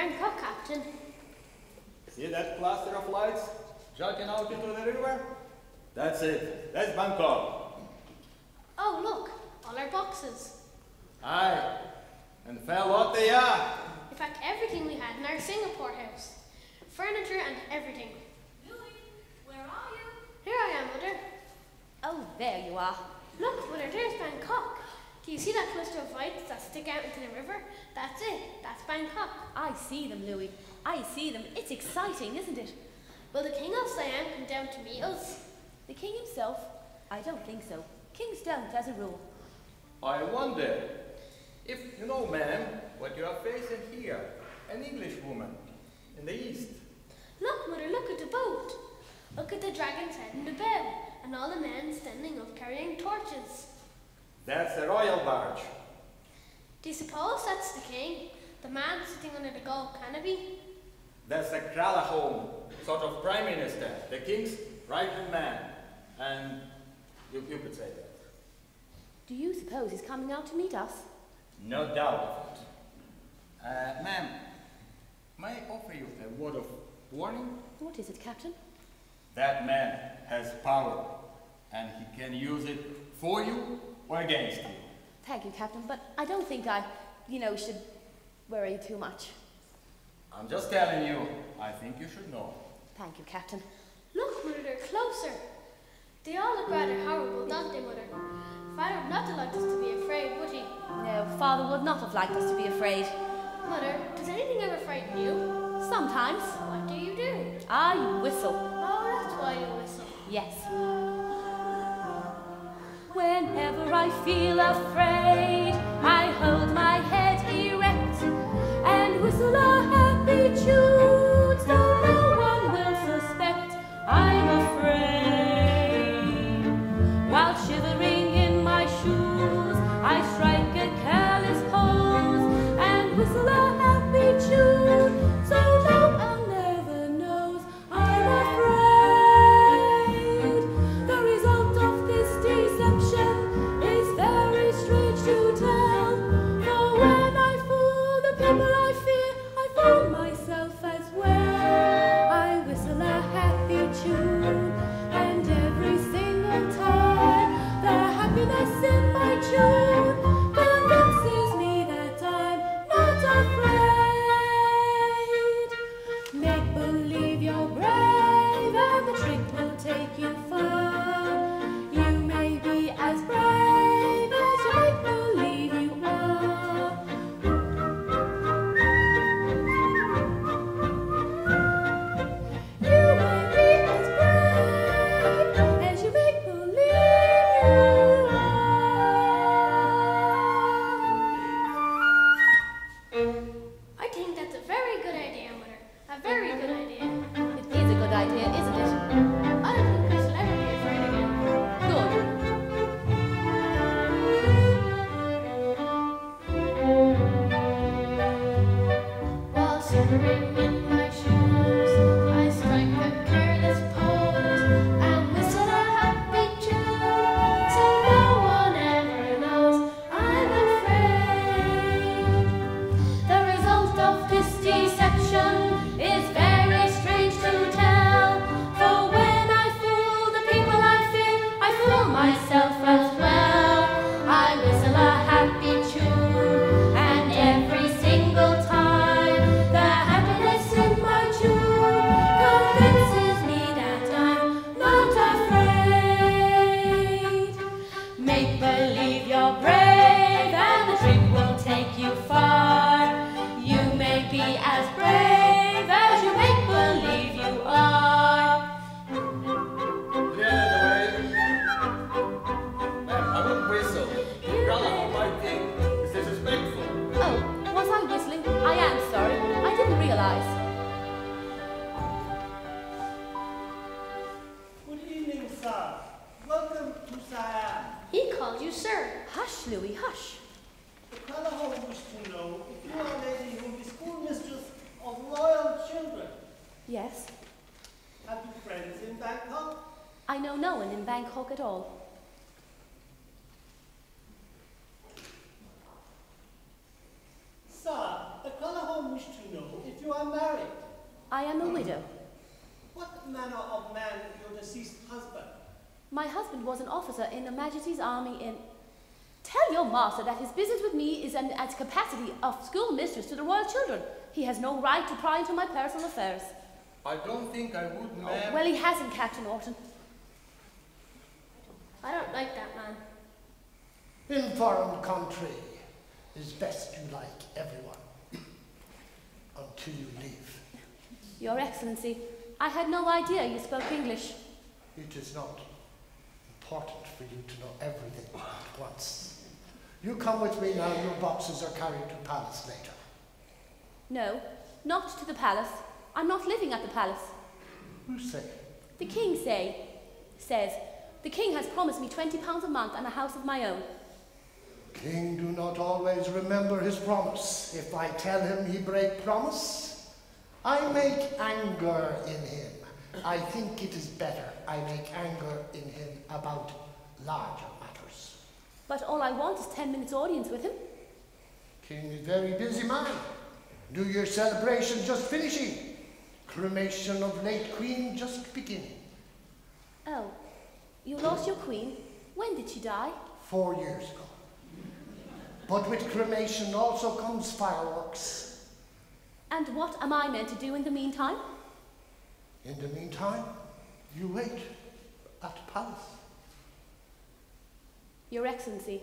Bangkok, Captain. See that cluster of lights jutting out into the river? That's it. That's Bangkok. Oh, look, all our boxes. Aye, and fell what they are. In fact, everything we had in our Singapore house. Furniture and everything. Louis, where are you? Here I am, Mother. Oh, there you are. Look, Mother, there's Bangkok. Do you see that cluster of lights that stick out into the river? That's it. That's Bangkok. I see them, Louis. I see them. It's exciting, isn't it? Will the King of Siam come down to meet us? The king himself? I don't think so. Kings don't, as a rule. I wonder if you know, ma'am, what you are facing here. An English woman in the east. Look, Mother, look at the boat. Look at the dragon's head and the bell, and all the men standing up carrying torches. That's the royal barge. Do you suppose that's the king? The man sitting under the gold canopy? That's the Kralahome, sort of prime minister, the king's right-hand man. And you could say that. Do you suppose he's coming out to meet us? No doubt of it. Ma'am, may I offer you a word of warning? What is it, Captain? That man has power, and he can use it for you or against you. Thank you, Captain, but I don't think I, should worry too much. I'm just telling you, I think you should know. Thank you, Captain. Look, Mother, they're closer. They all look rather horrible, don't they, Mother? Father would not have liked us to be afraid, would he? No, Father would not have liked us to be afraid. Mother, does anything ever frighten you? Sometimes. What do you do? I whistle. Oh, that's why you whistle. Yes. Whenever I feel afraid, I hold my head erect and whistle a happy tune, so no one will suspect I'm afraid. While shivering in my shoes, I strike a careless pose and whistle a happy tune, so no one ever knows I'm afraid. The result of this deception is very strange to tell, for when I fool the people I fear, I fool myself as well. I whistle a happy tune, and every single time the happiness in my tune convinces me that I'm not afraid. Make believe you're brave, and the trick will take you far. You may be as brave as you make believe you are. You may be as brave as you make believe you are. I think that's a very good idea, Mother. A very good idea. It is a good idea, isn't it? I don't think I shall ever be afraid again. Good. While shivering in my shoes, I strike a careless pose and whistle a happy tune, so no one ever knows I'm afraid. The result of this deception is very strange to tell, for when I fool the people I fear, I fool myself as well. I whistle a happy tune, and every single time the happiness in my tune convinces me that I'm not afraid. Make believe you're brave, and the trick will take you far. You may be as brave as you make believe you are. Get out of the way. Ma'am, I wouldn't whistle. Kralahome might think it's disrespectful. Oh, was I whistling? I am sorry. I didn't realize. Good evening, sir. Welcome to Siam. He called you sir. Hush, Louis, hush. The Kralahome wish to know if you are a lady who will be schoolmistress of royal children. Yes. Have you friends in Bangkok? I know no one in Bangkok at all. Sir, the Kralahome wish to know if are married? I am a widow. What manner of man is your deceased husband? My husband was an officer in Her Majesty's army in... Tell your master that his business with me is in its capacity of schoolmistress to the royal children. He has no right to pry into my personal affairs. I don't think I would, ma'am. Well, he hasn't, Captain Orton. I don't like that man. In foreign country, it's best you like everyone until you leave. Your Excellency, I had no idea you spoke English. It is not important for you to know everything at once. You come with me now, your boxes are carried to palace later. No, not to the palace. I'm not living at the palace. Who say? The king says, the king has promised me £20 a month and a house of my own. King do not always remember his promise. If I tell him he break promise, I make anger in him. I think it is better I make anger in him about larger matters. But all I want is 10 minutes audience with him. King is very busy man. Do your celebration just finishing. Cremation of late queen just beginning. Oh, you lost your queen? When did she die? 4 years ago. But with cremation also comes fireworks. And what am I meant to do in the meantime? In the meantime, you wait at palace. Your Excellency,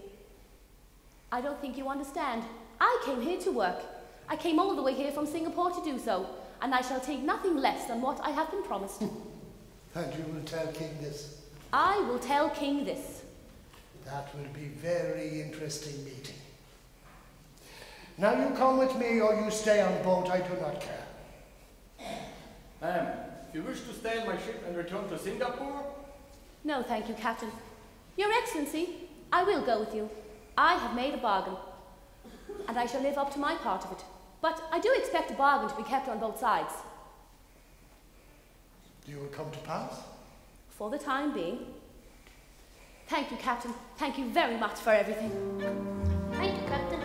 I don't think you understand. I came here to work. I came all the way here from Singapore to do so, and I shall take nothing less than what I have been promised. And you will tell King this? I will tell King this. That will be very interesting meeting. Now you come with me or you stay on boat, I do not care. Ma'am, if you wish to stay on my ship and return to Singapore, No, thank you, Captain. Your Excellency, I will go with you. I have made a bargain, and I shall live up to my part of it. But I do expect a bargain to be kept on both sides. You will come to palace? For the time being. Thank you, Captain. Thank you very much for everything. Thank you, Captain.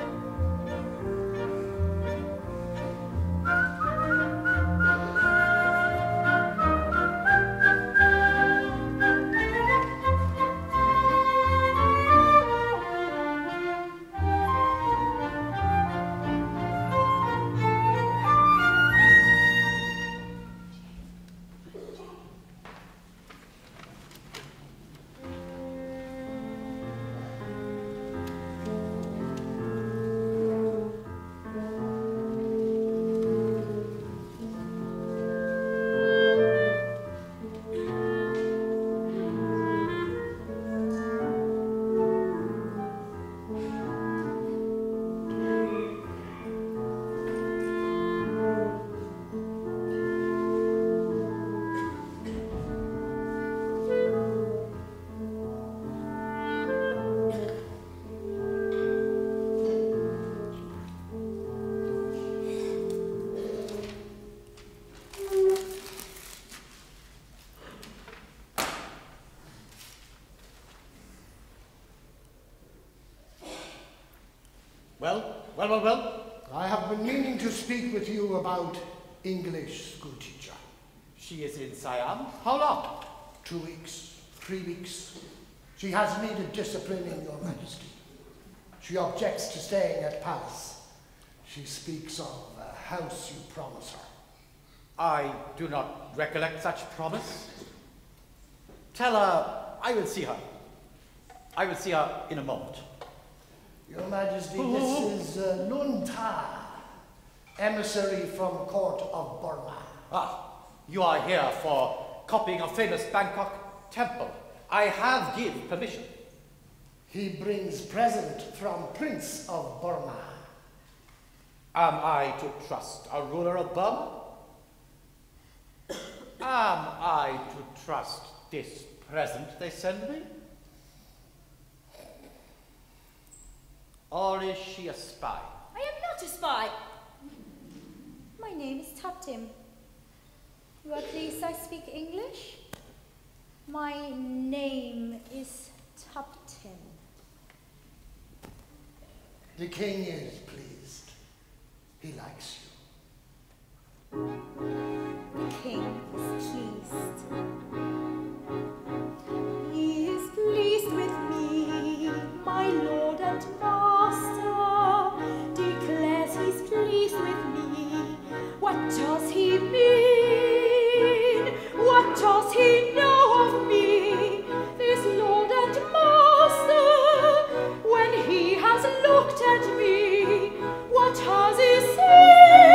Well. I have been meaning to speak with you about English school teacher. She is in Siam. How long? 2 weeks, 3 weeks. She has needed disciplining, Your Majesty. She objects to staying at palace. She speaks of a house you promise her. I do not recollect such promise. Tell her I will see her. I will see her in a moment. Your Majesty, this is Lun Ta, emissary from court of Burma. Ah, you are here for copying a famous Bangkok temple. I have give permission. He brings present from Prince of Burma. Am I to trust a ruler of Burma? Am I to trust this present they send me? Or is she a spy? I am not a spy. My name is Taptim. You are pleased I speak English? My name is Taptim. The king is pleased. He likes The king is pleased. He is pleased with me, my lord and master, declares he's pleased with me. What does he mean? What does he know of me, this lord and master? When he has looked at me, what has he seen?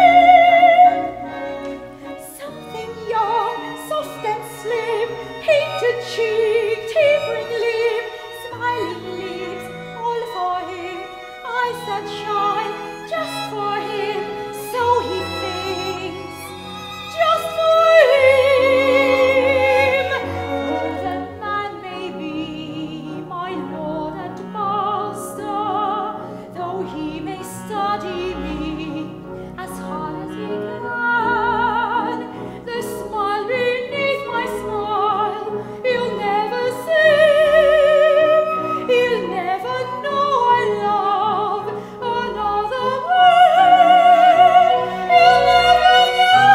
Something young, soft and slim, painted cheek, tapering lip, smiling lips, all for him. Eyes that shine, just for him, so he thinks, just for him. Though the man may be my lord and master, though he may study me as hard as he can, the smile beneath my smile he'll never see. He'll never know I love another man. He'll never know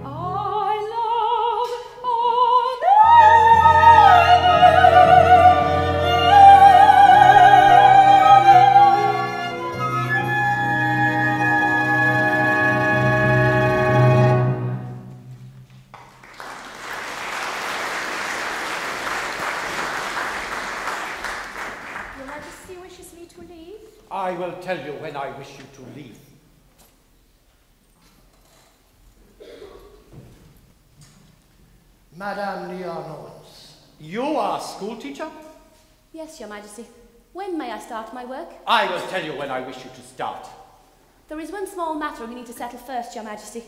I love Your Majesty wishes me to leave? I will tell you when I wish you to leave. Madame Leonors, You are a school teacher? Yes, Your Majesty. When may I start my work? I will tell you when I wish you to start. There is one small matter we need to settle first, Your Majesty.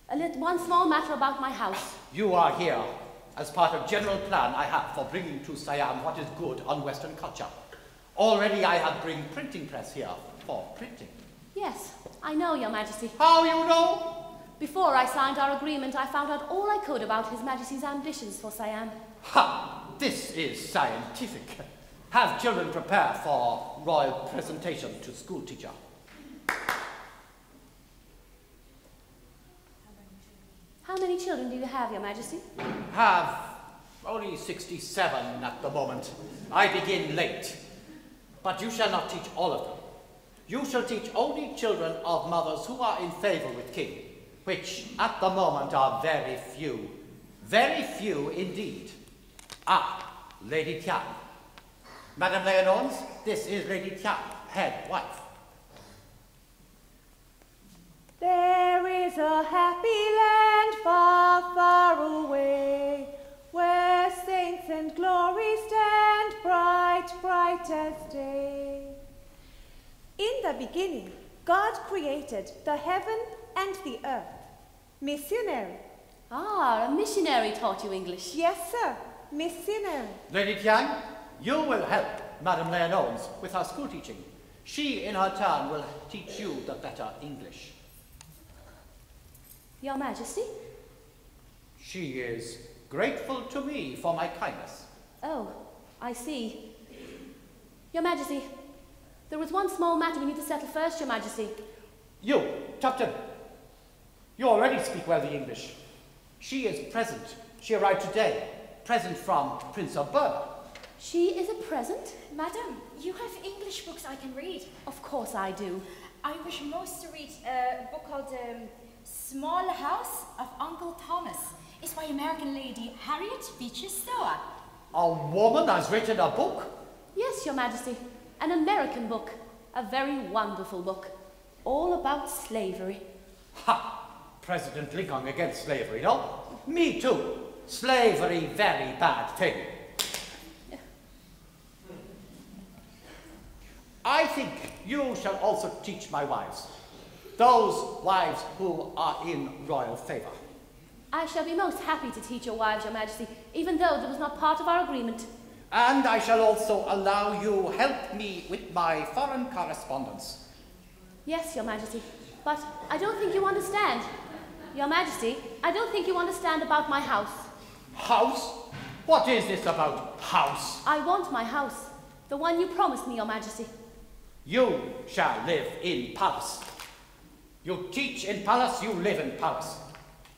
One small matter about my house. You are here as part of general plan I have for bringing to Siam what is good on Western culture. Already I have bring printing press here for printing. Yes, I know, Your Majesty. How you know? Before I signed our agreement, I found out all I could about His Majesty's ambitions for Siam. Ha! This is scientific. Have children prepare for royal presentation to school teacher. How many children do you have, Your Majesty? Have only 67 at the moment. I begin late. But you shall not teach all of them. You shall teach only children of mothers who are in favor with king, which at the moment are very few. Very few indeed. Ah, Lady Tian. Madame Leonors, this is Lady Tian, head wife. There is a happy land far, far away, where saints and glory stand bright, bright as day. In the beginning, God created the heaven and the earth. Missionary. Ah, a missionary taught you English. Yes, sir. Missionary. Lady Tian, you will help Madame Leonors with her school teaching. She, in her turn, will teach you the better English. Your Majesty? She is grateful to me for my kindness. Oh, I see. Your Majesty, there was one small matter we need to settle first, Your Majesty. You, Tupton, you already speak well the English. She is present. She arrived today. Present from Prince of Burma. She is a present? Madam, you have English books I can read. Of course I do. I wish most to read a book called Small House of Uncle Thomas. It's by American lady Harriet Beecher Stowe. A woman has written a book? Yes, Your Majesty. An American book. A very wonderful book. All about slavery. Ha! President Lincoln against slavery, no? Me too. Slavery, very bad thing. I think you shall also teach my wives. Those wives who are in royal favor. I shall be most happy to teach your wives, Your Majesty, even though that was not part of our agreement. And I shall also allow you help me with my foreign correspondence. Yes, Your Majesty, but I don't think you understand. Your Majesty, I don't think you understand about my house. House? What is this about house? I want my house. The one you promised me, Your Majesty. You shall live in palace. You teach in palace, you live in palace.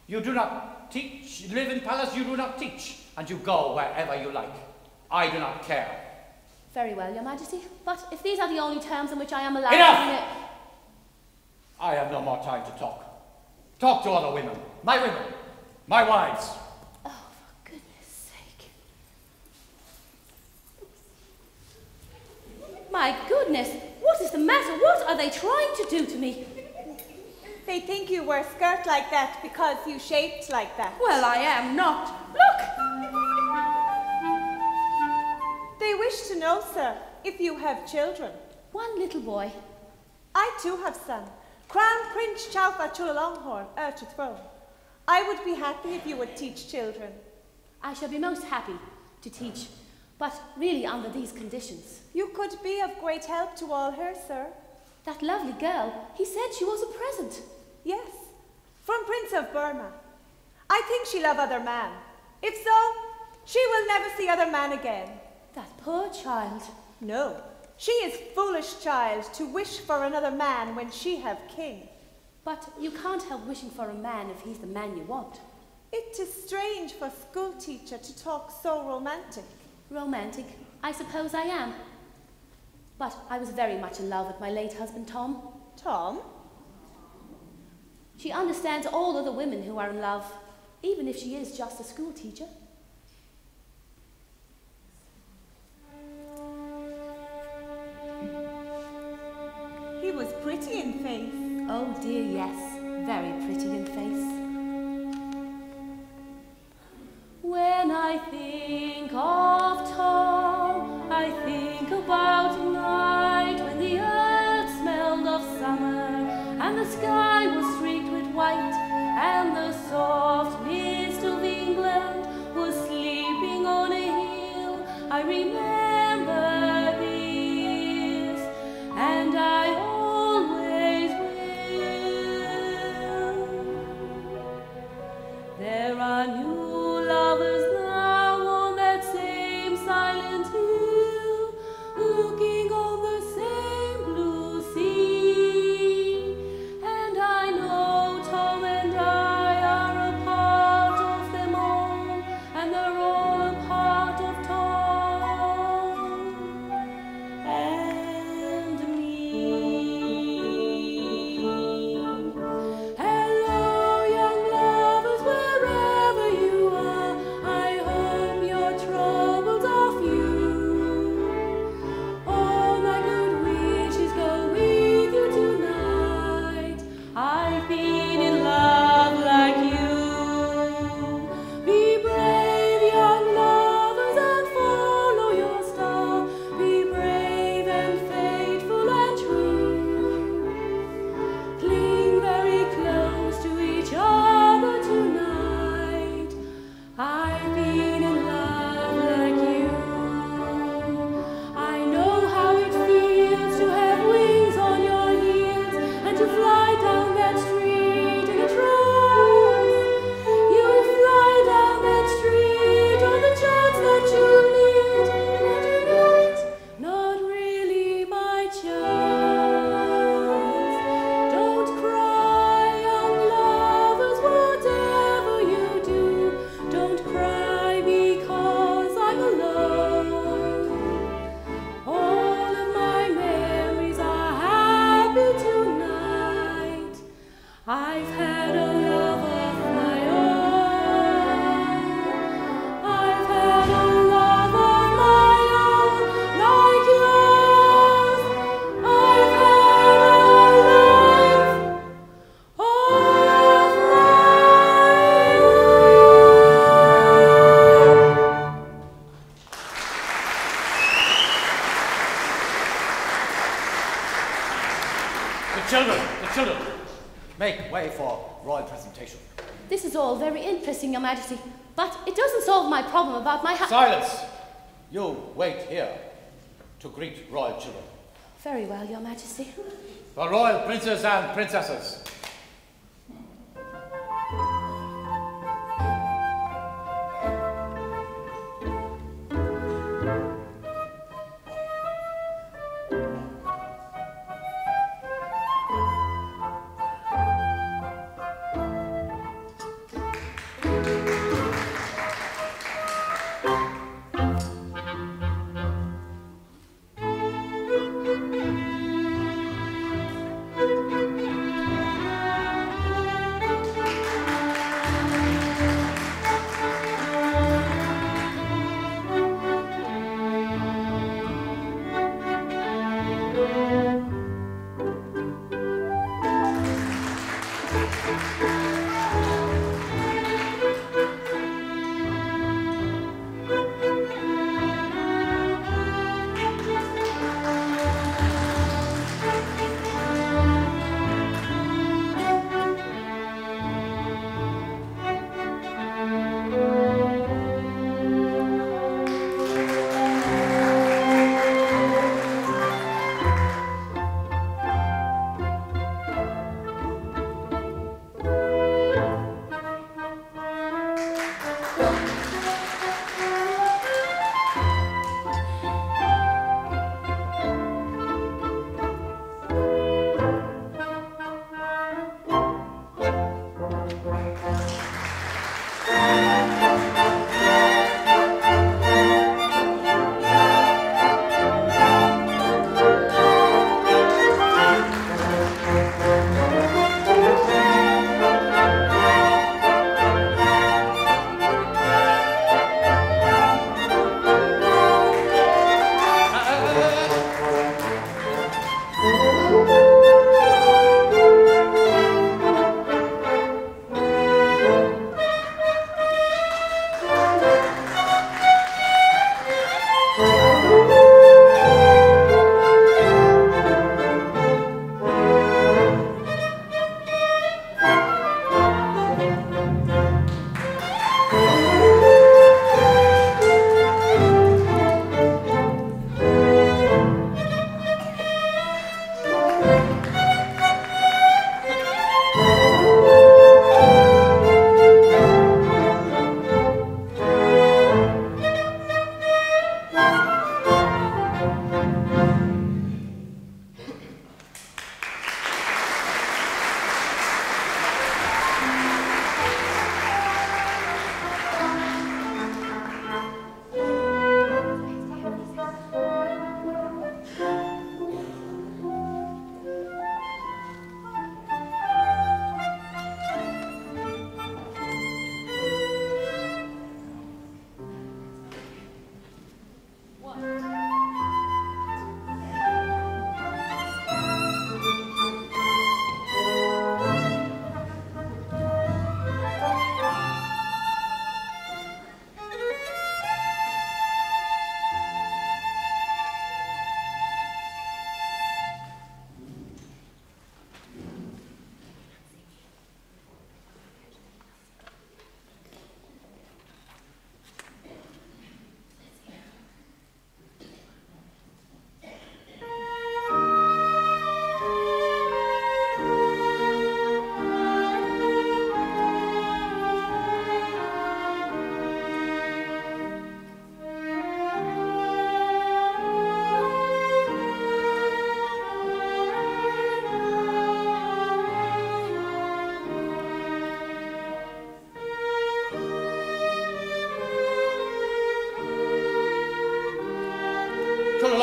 You do not live in palace, you do not teach, and you go wherever you like. I do not care. Very well, Your Majesty. But if these are the only terms in which I am allowed Enough! to live... I have no more time to talk. Talk to other women, my wives. Oh, for goodness sake. My goodness, what is the matter? What are they trying to do to me? They think you wear a skirt like that because you shaped like that. Well, I am not. Look! They wish to know, sir, if you have children. One little boy. I too have son. Crown Prince Chaufa Chulalonghorn, heir to throne. I would be happy if you would teach children. I shall be most happy to teach, but really under these conditions. You could be of great help to all her, sir. That lovely girl, he said she was a present. Yes, from Prince of Burma. I think she love other man. If so, she will never see other man again. That poor child. No, she is foolish child to wish for another man when she have king. But you can't help wishing for a man if he's the man you want. It is strange for school teacher to talk so romantic. Romantic? I suppose I am. But I was very much in love with my late husband, Tom. Tom? She understands all other women who are in love, even if she is just a school teacher. He was pretty in face. Oh dear, yes. Very pretty in face. When I think of Tom, I think about a night when the earth smelled of summer and the sky was streaked with white and the soft mist of England was sleeping on a hill. I remember this, and I always will. There are new lovers now on that same silent hill, looking on the same blue sea. And I know Tom and I are a part of them all, and they're all a part of Tom and me. Hello, young lovers, wherever you are, I hope your troubles are few. All my good wishes go with you tonight. I've been in love like you. Be brave, young lovers, and follow your star. Be brave and faithful and true. Cling very close to each other tonight. I've been in love like you. I know how it feels to have wings on your heels and to fly down that street in a trance. You'll fly down that street on the chance that you'll meet, and tonight, not really my chance. Don't cry, young lovers, whatever you do. Don't cry because I'm alone. All of my memories are happy tonight. I've had a love of my own. I've had a love of my own, like yours. I've had a life of my own. The children, make way for royal presentation. This is all very interesting, Your Majesty, but it doesn't solve my problem about my Silence! You wait here to greet royal children. Very well, Your Majesty. The royal princes and princesses.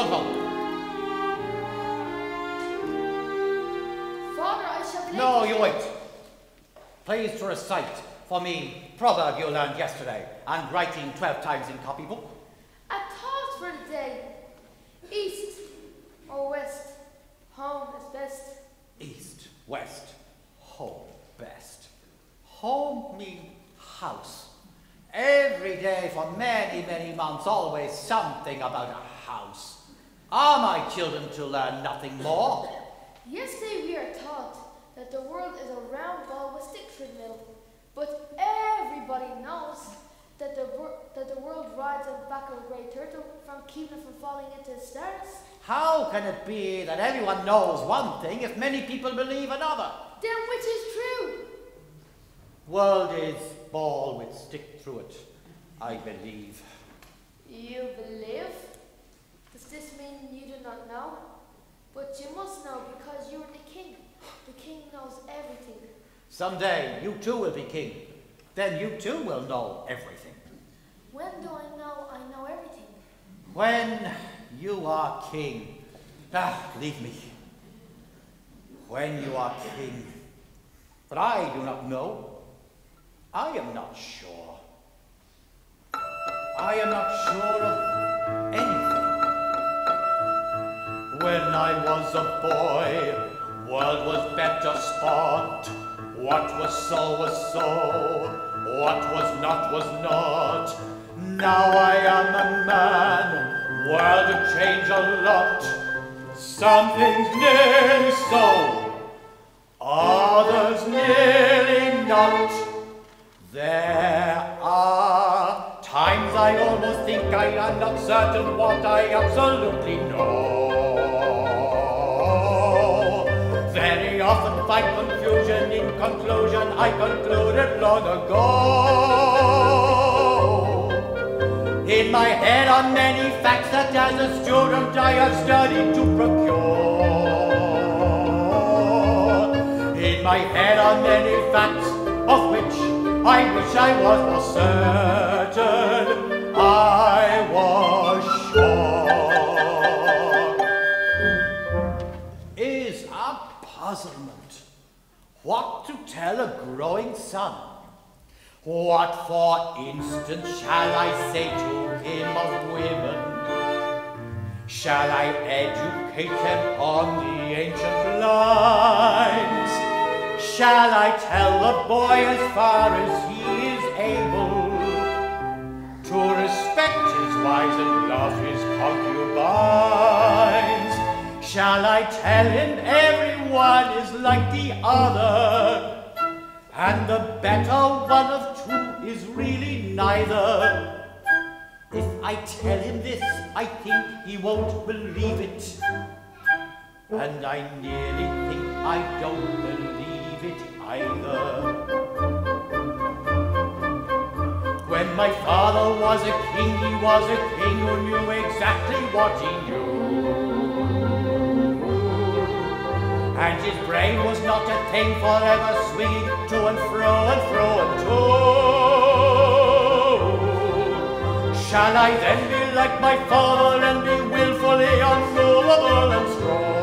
of hope. Father, I shall be late. No, you wait. Please to recite for me proverb you learned yesterday and writing 12 times in copybook. A thought for the day. East or west, home is best. East, west, home best. Home mean house. Every day for many, many months, always something about a house. Are my children to learn nothing more? Yesterday we are taught that the world is a round ball with sticks in the middle. But everybody knows that the world rides on the back of a grey turtle from keeping it from falling into the stars. How can it be that everyone knows one thing if many people believe another? Then which is true? World is ball with stick through it, I believe. You believe? Does this mean you do not know? But you must know because you are the king. The king knows everything. Someday you too will be king. Then you too will know everything. When do I know everything? When you are king. Leave me. When you are king. But I do not know. I am not sure. I am not sure of anything. When I was a boy, world was better sport. What was so, what was not. Now I am a man, world to change a lot. Some things nearly so, others nearly not. There are times I almost think I am not certain what I absolutely know. Very often find confusion in conclusion I concluded long ago. In my head are many facts that as a student I have studied to procure. In my head are many facts of which I wish I was more certain, I was sure. Is a puzzlement what to tell a growing son. What, for instance, shall I say to him of women? Shall I educate him on the ancient lines? Shall I tell the boy as far as he is able to respect his wives and love his concubines? Shall I tell him everyone is like the other, and the better one of two is really neither? If I tell him this, I think he won't believe it, and I nearly think I don't believe it either. When my father was a king, he was a king who knew exactly what he knew. And his brain was not a thing forever swinging to and fro and fro and to. Shall I then be like my father and be willfully unmovable and strong?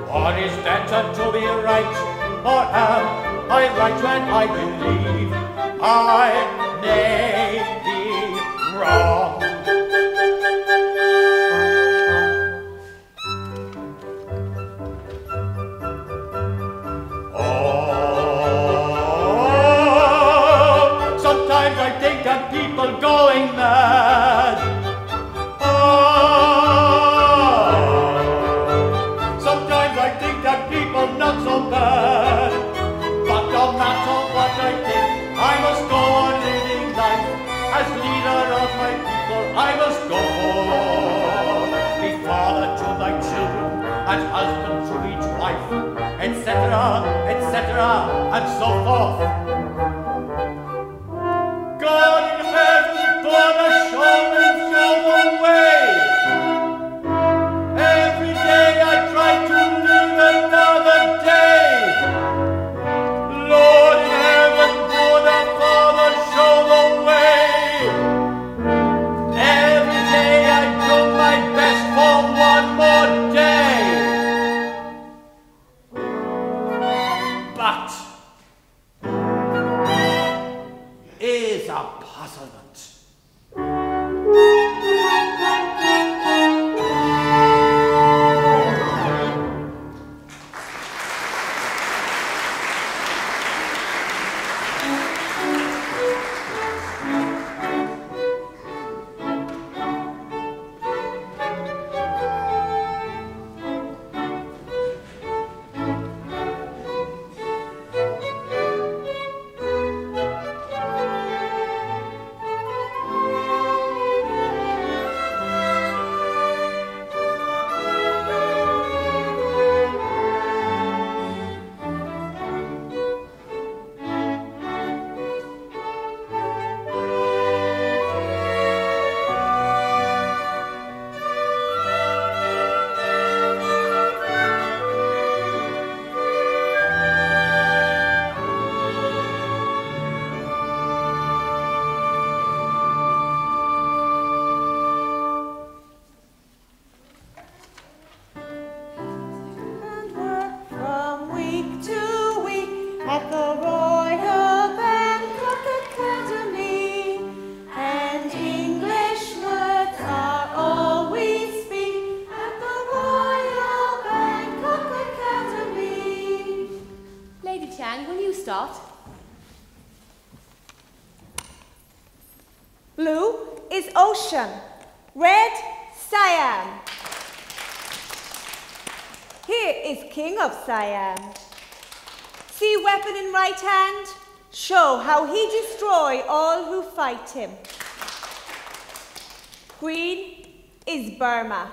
Or is better to be right, or am I right when I believe I may be wrong? I think that people going mad. Sometimes I think that people not so bad. But no matter what I think, I must go on living life. As leader of my people, I must go on. Be father to my children, and husband to each wife, etc., etc., and so forth. God in heaven, gonna show the way. Every day I try to live another day. Lord in heaven, gonna Father, show the way. Every servant. Blue is ocean. Red, Siam. Here is King of Siam. See weapon in right hand? Show how he destroy all who fight him. Green is Burma.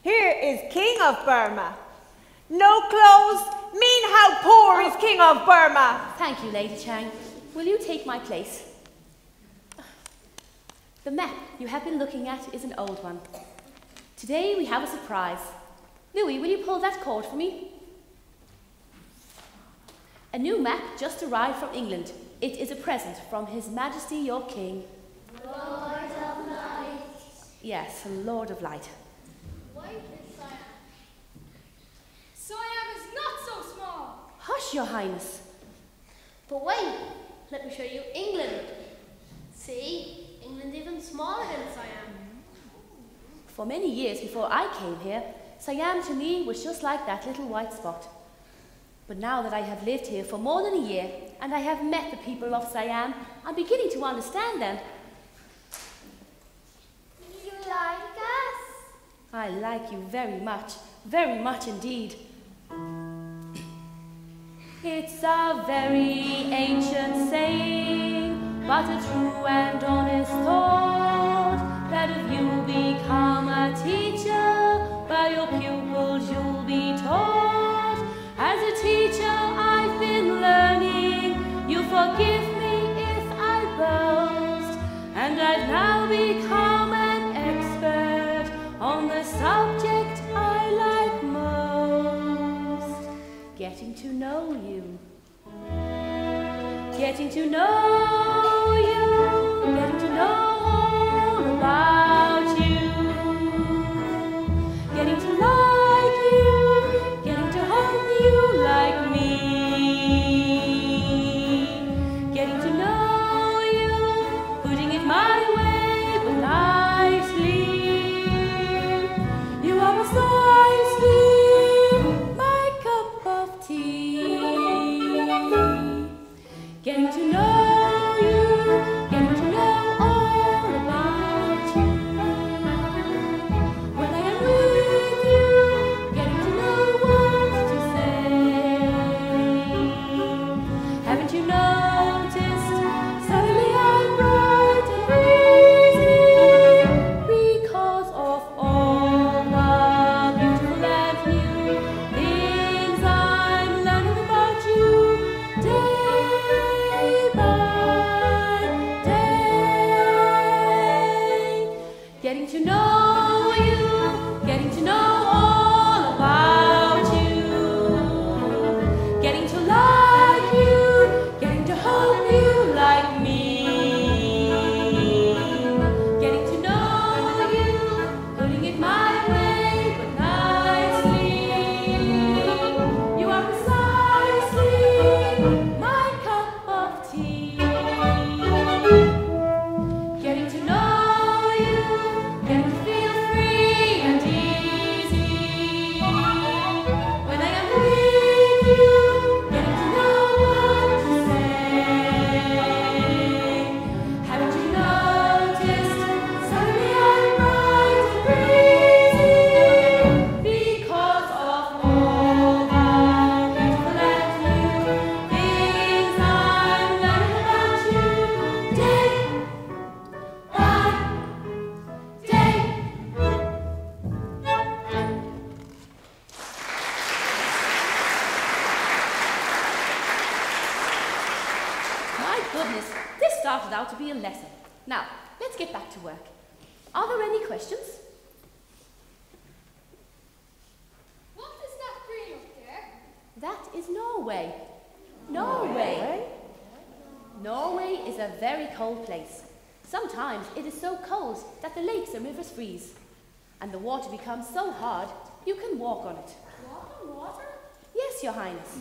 Here is King of Burma. No clothes mean how poor is King of Burma. Thank you, Lady Chang. Will you take my place? The map you have been looking at is an old one. Today we have a surprise. Louis, will you pull that cord for me? A new map just arrived from England. It is a present from His Majesty your King. Lord of Light. Yes, Lord of Light. Why is Siam? Siam is not so small. Hush, Your Highness. But wait, let me show you England. See, England's even smaller than Siam. For many years before I came here, Siam to me was just like that little white spot. But now that I have lived here for more than a year and I have met the people of Siam, I'm beginning to understand them. You like us? I like you very much indeed. It's a very ancient saying, but a true and honest thought, that if you become a teacher, by your pupils you'll be taught. As a teacher I've been learning, you forgive me if I boast, and I've now become an expert on the subject I like most. Getting to know you. Getting to know you. Getting to know all about you. Getting to like you. Getting to hold you like me. Getting to know you. Putting it my way, but nicely. You are precisely my cup of tea. Getting to know you. started out to be a lesson. Now, let's get back to work. Are there any questions? What is that green up there? That is Norway. Norway. Norway is a very cold place. Sometimes it is so cold that the lakes and rivers freeze, and the water becomes so hard you can walk on it. Walk on water? Yes, Your Highness.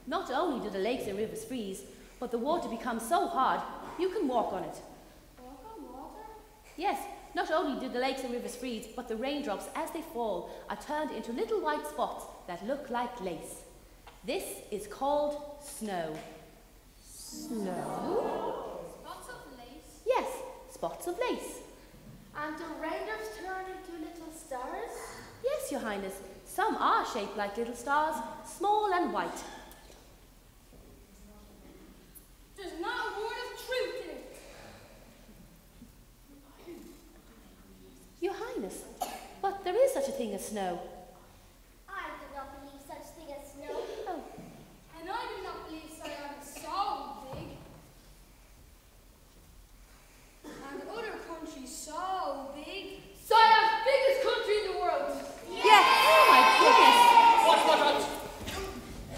Not only do the lakes and rivers freeze, but the water becomes so hard you can walk on it. Walk on water? Yes, not only do the lakes and rivers freeze, but the raindrops as they fall are turned into little white spots that look like lace. This is called snow. Snow? Spots of lace? Yes, spots of lace. And do raindrops turn into little stars? Yes, Your Highness. Some are shaped like little stars, small and white. There's not a word of truth in it. Your Highness, but there is such a thing as snow. I do not believe such thing as snow. Oh, And I do not believe Siam is so big. And other countries so big. Siam's biggest country in the world. oh my goodness! What?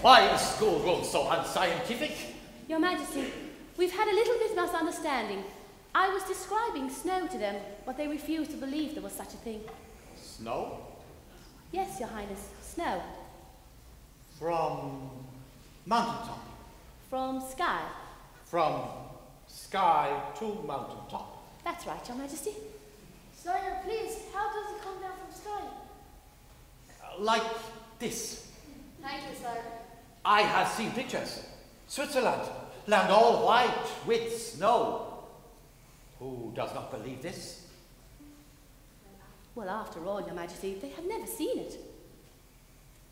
Why is schoolroom so unscientific? Your Majesty, we've had a little bit of misunderstanding. I was describing snow to them, but they refused to believe there was such a thing. Snow? Yes, Your Highness, snow. From mountaintop. From sky. From sky to mountaintop. That's right, Your Majesty. Sire, please, how does it come down from sky? Like this. Thank you, sire. I have seen pictures. Switzerland, land all white with snow. Who does not believe this? Well, after all, Your Majesty, they have never seen it.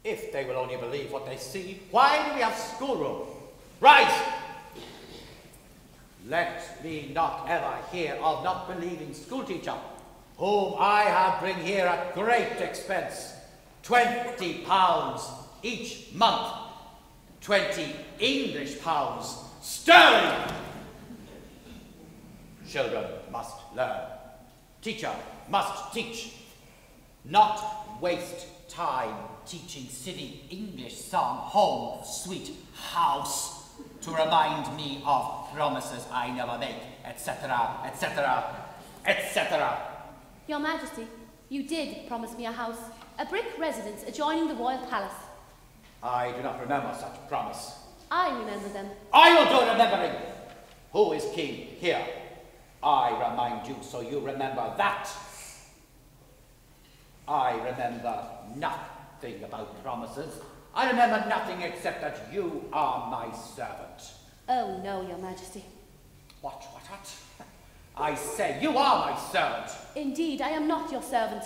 If they will only believe what they see, why do we have schoolroom? Rise! Let me not ever hear of not believing schoolteacher, whom I have bring here at great expense, £20 each month, 20 English pounds sterling. Children must learn. Teacher must teach. Not waste time teaching silly English song, home, sweet house, to remind me of promises I never make, etc., etc., etc. Your Majesty, you did promise me a house, a brick residence adjoining the royal palace. I do not remember such promise. I remember them. I will do remembering. Who is king here? I remind you so you remember that. I remember nothing about promises. I remember nothing except that you are my servant. Oh no, Your Majesty. What? I say you are my servant. Indeed, I am not your servant.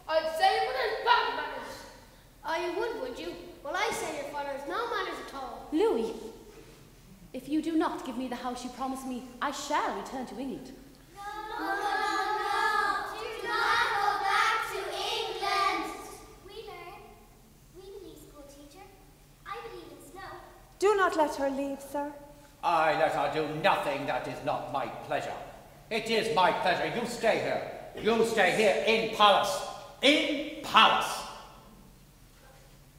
I'd say it with bad manners. Oh, you would you? Well, I say your father has no manners at all. Louis, if you do not give me the house you promised me, I shall return to England. No. Do not go back to England. We learn. We believe, school teacher. I believe in snow. Do not let her leave, sir. I let her do nothing that is not my pleasure. It is my pleasure. You stay here. You stay here in palace. In palace.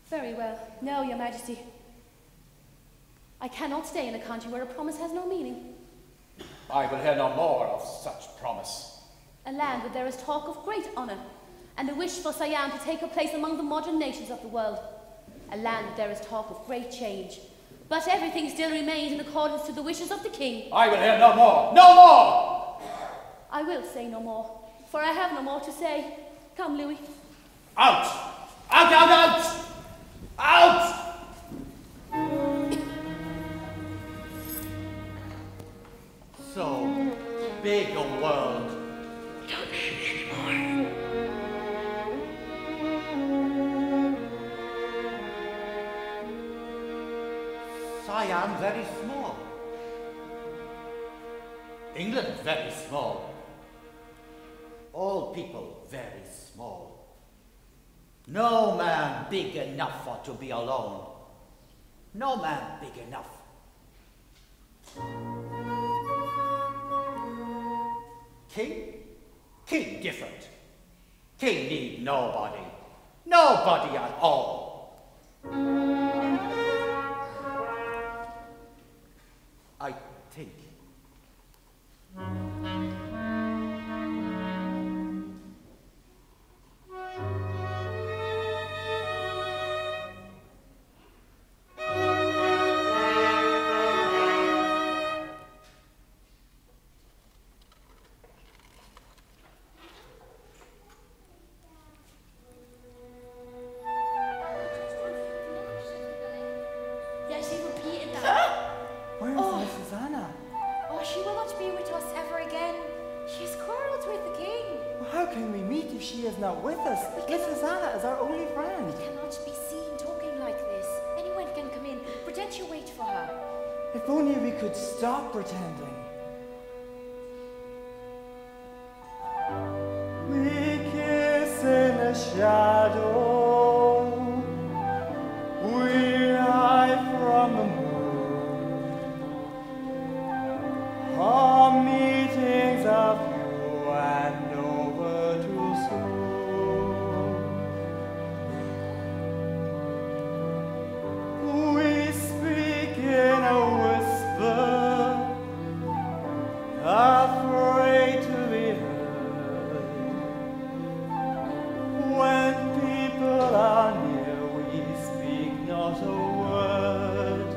Very well. No, Your Majesty. I cannot stay in a country where a promise has no meaning. I will hear no more of such promise. A land where there is talk of great honour, and a wish for Siam to take her place among the modern nations of the world. A land where there is talk of great change, but everything still remains in accordance to the wishes of the king. I will hear no more. No more! I will say no more, for I have no more to say. Come, Louis. Out! Out, out, out! Out! So big a world. We don't need it anymore. Siam very small. England very small. All people very small. No man big enough for to be alone. No man big enough. King? King different. King need nobody. Nobody at all. I think. Yes, he repeated that. Where is Mrs. Anna? Oh, she will not be with us ever again. She has quarrelled with the king. Well, how can we meet if she is not with us? Mrs. Anna is our only friend. We cannot be seen talking like this. Anyone can come in. Pretend you wait for her. If only we could stop pretending. We kiss in the shadow. We hide from the moon. Our meetings are few and over too soon. We speak in a whisper, afraid to be heard. When people are near, we speak not a word.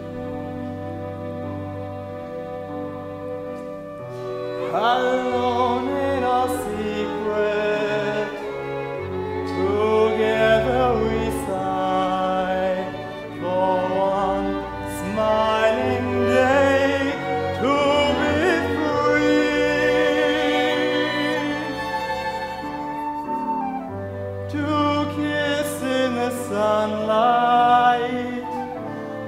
Alone in our secret, together we sigh for one smiling day to be free, to kiss in the sunlight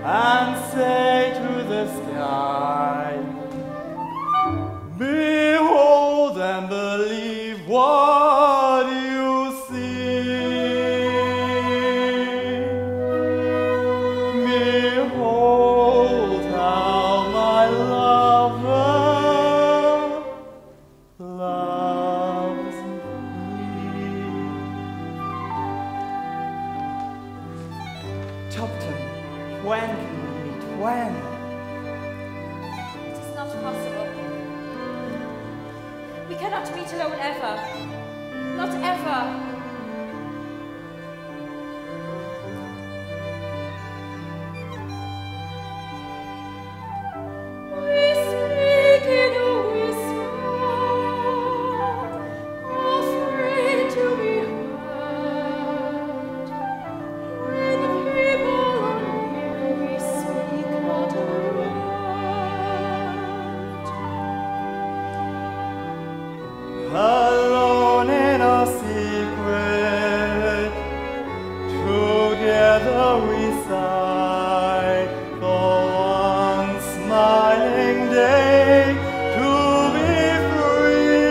and say to the sky, behold and believe what you see. Behold how my lover loves me. Tupton, when can we meet? When? It is not possible. We cannot meet alone ever. Not ever. We speak in a whisper, afraid to be heard. When people are near, we speak not a word. Alone in our secret, together we sigh for one smiling day to be free,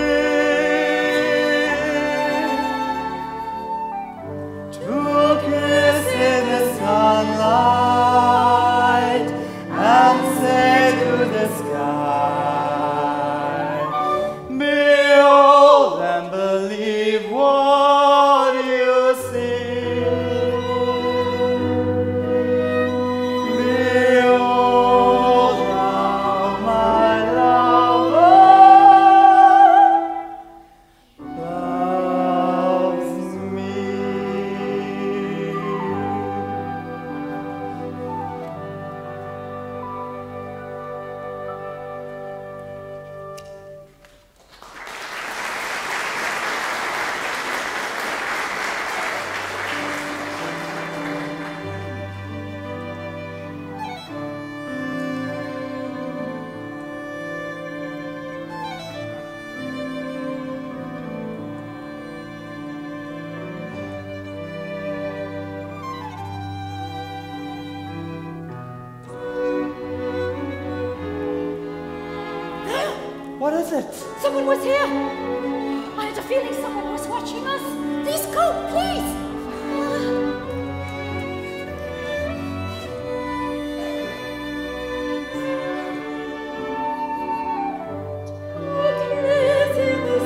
to kiss in the sunlight and say to the sky, behold and believe what you see. Behold how my lover loves me. What is it? Someone was here. I had a feeling someone was watching us. Please go, please. To kiss in the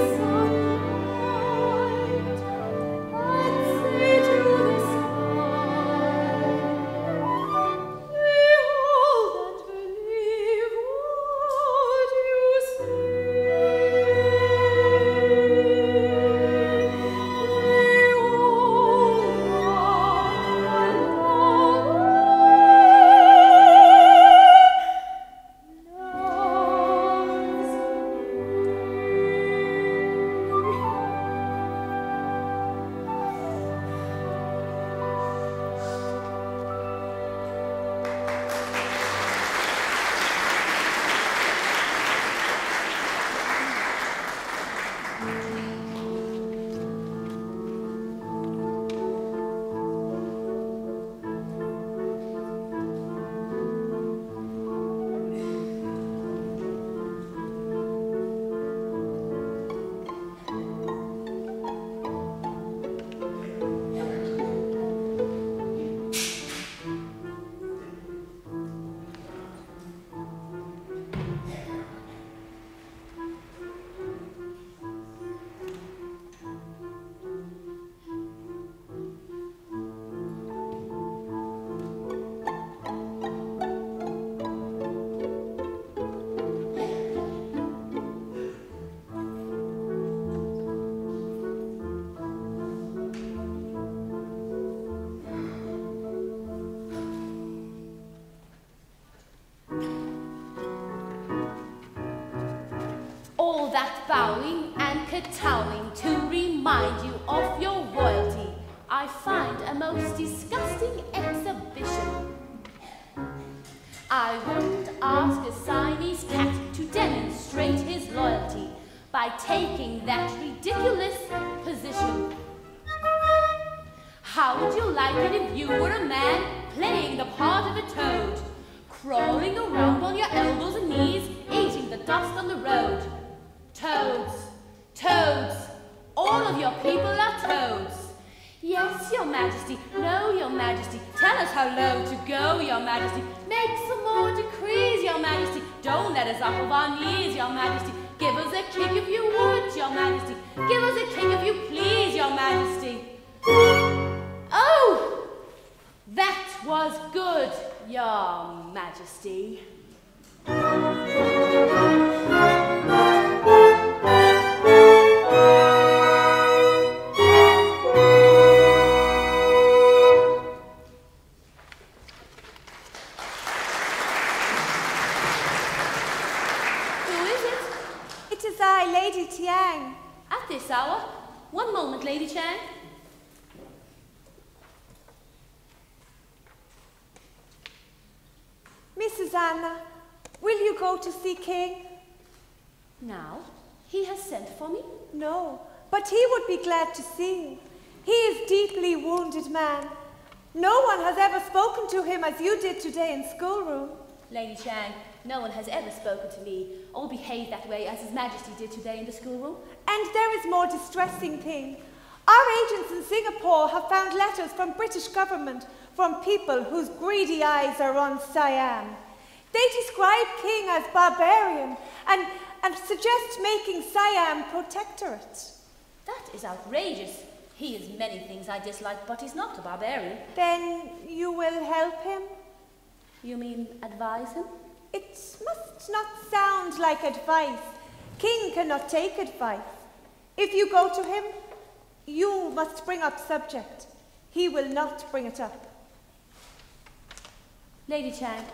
that bowing and kowtowing to remind you of your royalty, I find a most disgusting exhibition. I wouldn't ask a Siamese cat to demonstrate his loyalty by taking that ridiculous position. How would you like it if you were a man playing the part of a toad, crawling around on your elbows and knees, eating the dust on the road? Toads, toads, all of your people are toads. Yes, your majesty, no, your majesty, tell us how low to go, your majesty. Make some more decrees, your majesty. Don't let us off of our knees, your majesty. Give us a kick if you would, your majesty. Give us a kick if you please, your majesty. Oh, that was good, your majesty. Lady Tiang. At this hour? One moment, Lady Chang. Mrs. Anna, will you go to see King? Now? He has sent for me? No, but he would be glad to see you. He is deeply wounded man. No one has ever spoken to him as you did today in schoolroom. Lady Chang, no one has ever spoken to me or behaved that way as His Majesty did today in the schoolroom. And there is more distressing thing. Our agents in Singapore have found letters from British government from people whose greedy eyes are on Siam. They describe King as barbarian and suggest making Siam protectorate. That is outrageous. He is many things I dislike, but he's not a barbarian. Then you will help him? You mean advise him? It must not sound like advice. King cannot take advice. If you go to him, you must bring up subject. He will not bring it up. Lady Chang,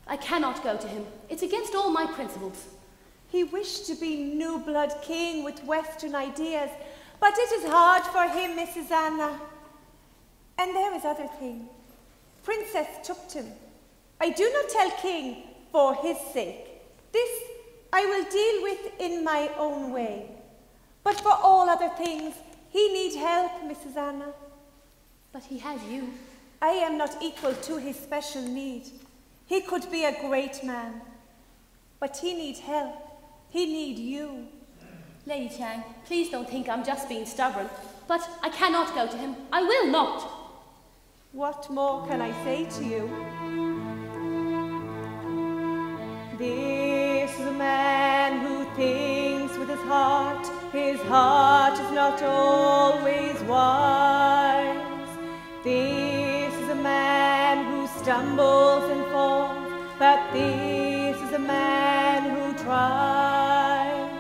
I cannot go to him. It's against all my principles. He wished to be new blood king with Western ideas, but it is hard for him, Mrs. Anna. And there is other thing. Princess Tuptim. I do not tell King for his sake. This I will deal with in my own way. But for all other things, he needs help, Mrs. Anna. But he has you. I am not equal to his special need. He could be a great man. But he needs help. He needs you. Lady Chang, please don't think I'm just being stubborn. But I cannot go to him. I will not. What more can I say to you? This is a man who thinks with his heart. His heart is not always wise. This is a man who stumbles and falls, but this is a man who tries.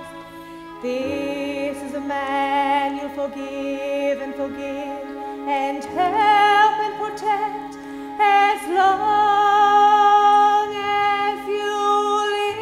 This is a man you'll forgive and forgive, and help and protect as long as you say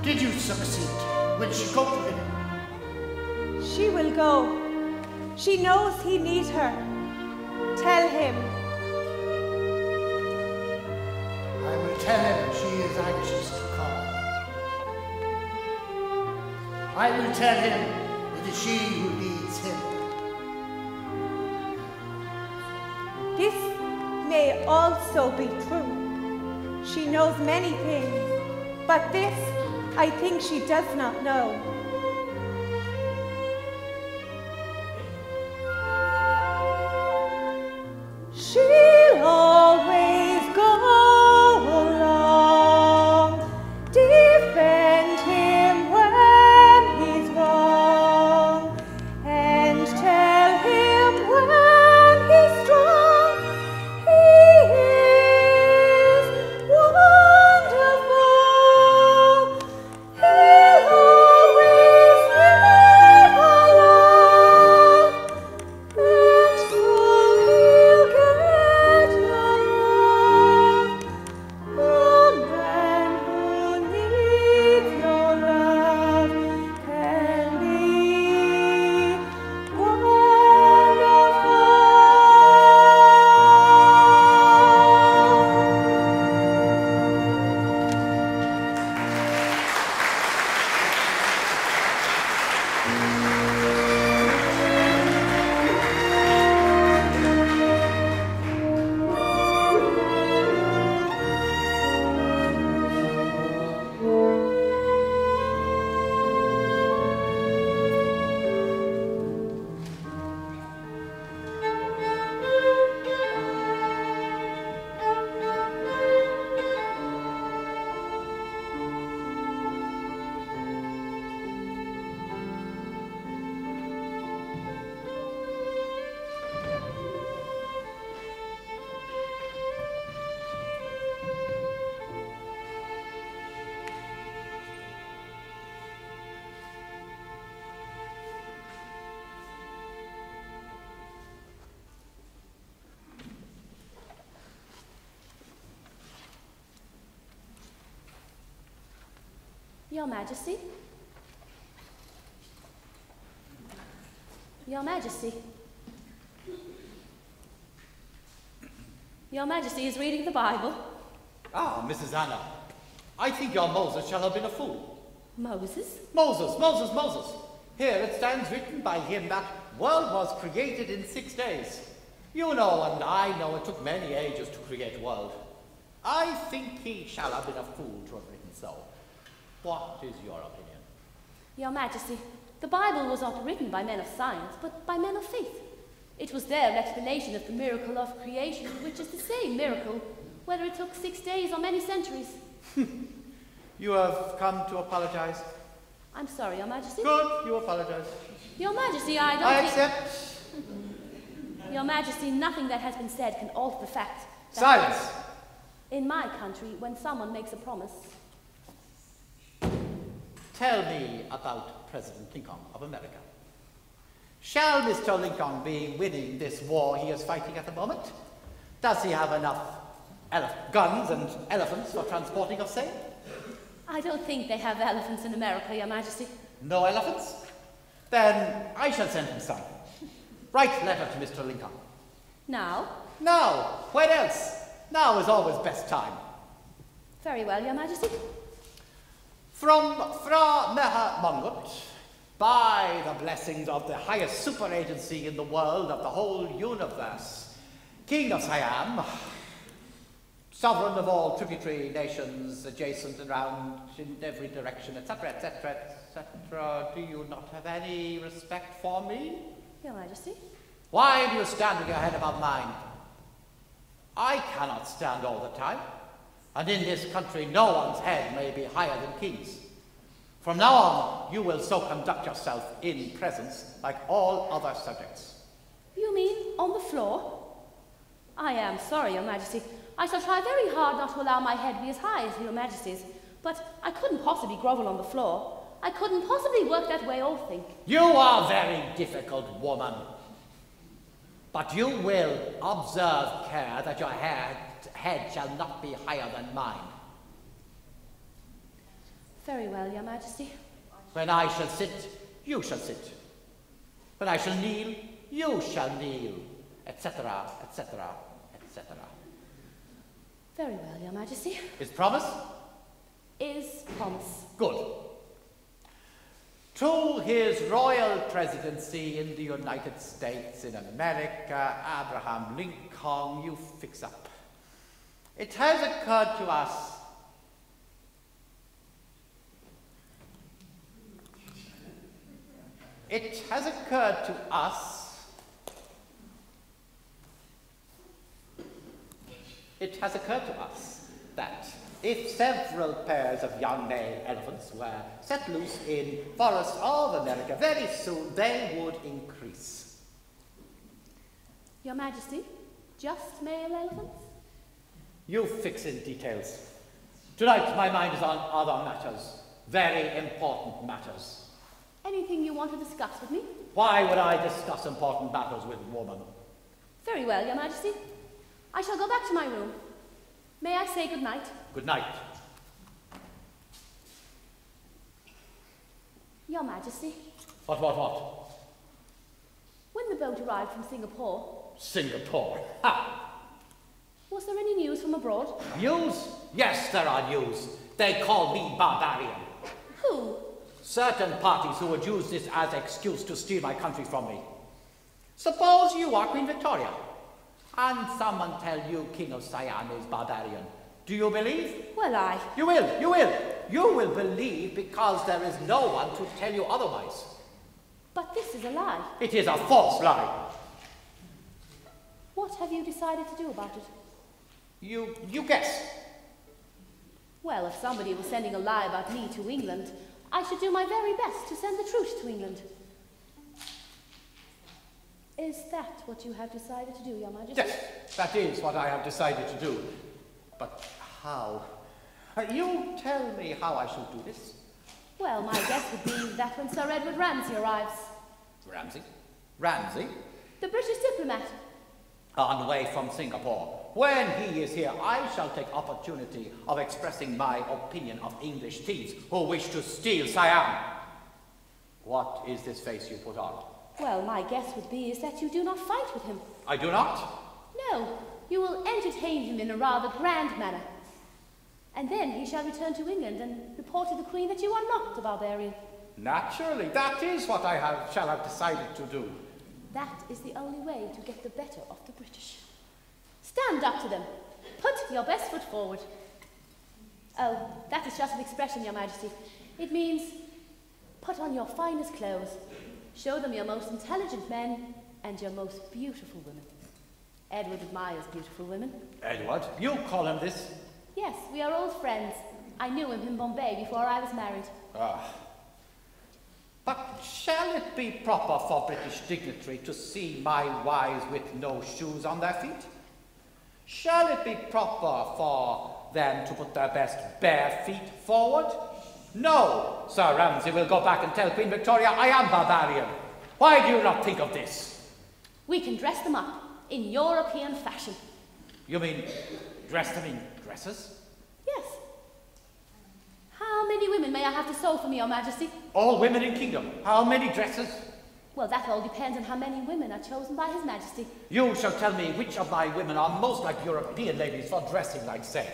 Did you succeed? Will she go to him? She will go. She knows he needs her. Tell him. I will tell him she is anxious to come. I will tell him it is she who needs him. This may also be true. She knows many things, but this I think she does not know. She'll always go along, defend him when he's wrong, and tell him when he's strong. He is wonderful. He'll always live along, and so he'll get along. A man who needs your love can be wonderful. Your Majesty? Your Majesty? Your Majesty is reading the Bible. Ah, Mrs. Anna, I think your Moses shall have been a fool. Moses? Moses. Here it stands written by him that world was created in 6 days. You know and I know it took many ages to create world. I think he shall have been a fool to have written so. What is your opinion? Your Majesty, the Bible was not written by men of science, but by men of faith. It was their explanation of the miracle of creation, which is the same miracle, whether it took 6 days or many centuries. You have come to apologize? I'm sorry, Your Majesty. Good, you apologize. Your Majesty, I don't I think... accept. Your Majesty, nothing that has been said can alter the fact that... Silence! In my country, when someone makes a promise... Tell me about President Lincoln of America. Shall Mr. Lincoln be winning this war he is fighting at the moment? Does he have enough guns and elephants for transporting us, say? I don't think they have elephants in America, Your Majesty. No elephants? Then I shall send him some. Write letter to Mr. Lincoln. Now? Now! When else? Now is always best time. Very well, Your Majesty. From Fra Meha Mungut, by the blessings of the highest super agency in the world of the whole universe, King of Siam, sovereign of all tributary nations adjacent and round in every direction, etc., etc., etc., do you not have any respect for me? Your Majesty. Why do you stand with your head above mine? I cannot stand all the time, and in this country no one's head may be higher than king's. From now on, you will so conduct yourself in presence like all other subjects. You mean on the floor? I am sorry, Your Majesty. I shall try very hard not to allow my head to be as high as Your Majesty's, but I couldn't possibly grovel on the floor. I couldn't possibly work that way or think. You are a very difficult woman. But you will observe care that your head shall not be higher than mine. Very well, Your Majesty. When I shall sit, you shall sit. When I shall kneel, you shall kneel, etc., etc., etc. Very well, Your Majesty. Is promise? Is promise. Good. To His Royal Presidency in the United States in America, Abraham Lincoln, you fix up. It has occurred to us that if several pairs of young male elephants were set loose in forests of America, very soon they would increase. Your Majesty, just male elephants? You fix in details. Tonight my mind is on other matters, very important matters. Anything you want to discuss with me? Why would I discuss important matters with a woman? Very well, Your Majesty. I shall go back to my room. May I say good night? Good night. Your Majesty. What? When the boat arrived from Singapore... Singapore? Ha! Was there any news from abroad? News? Yes, there are news. They call me barbarian. Who? Certain parties who would use this as excuse to steal my country from me. Suppose you are Queen Victoria, and someone tell you King of Siam is barbarian. Do you believe? Well, You will. You will believe because there is no one to tell you otherwise. But this is a lie. It is a false lie. What have you decided to do about it? You guess. Well, if somebody was sending a lie about me to England, I should do my very best to send the truth to England. Is that what you have decided to do, Your Majesty? Yes, that is what I have decided to do. But how? You tell me how I should do this. Well, my guess would be that when Sir Edward Ramsay arrives. Ramsay? The British diplomat. On the way from Singapore. When he is here, I shall take opportunity of expressing my opinion of English thieves who wish to steal Siam. What is this face you put on? Well, my guess would be is that you do not fight with him. I do not? No, you will entertain him in a rather grand manner. And then he shall return to England and report to the Queen that you are not a barbarian. Naturally, that is what I shall have decided to do. That is the only way to get the better of the British. Stand up to them. Put your best foot forward. Oh, that is just an expression, Your Majesty. It means put on your finest clothes. Show them your most intelligent men and your most beautiful women. Edward admires beautiful women. Edward? You call him this? Yes, we are old friends. I knew him in Bombay before I was married. But shall it be proper for British dignitary to see my wives with no shoes on their feet? Shall it be proper for them to put their best bare feet forward? No, Sir Ramsay will go back and tell Queen Victoria I am barbarian. Why do you not think of this? We can dress them up in European fashion. You mean dress them in dresses? Yes. How many women may I have to sew for me, Your Majesty? All women in kingdom. How many dresses? Well, that all depends on how many women are chosen by His Majesty. You shall tell me which of my women are most like European ladies for dressing like say.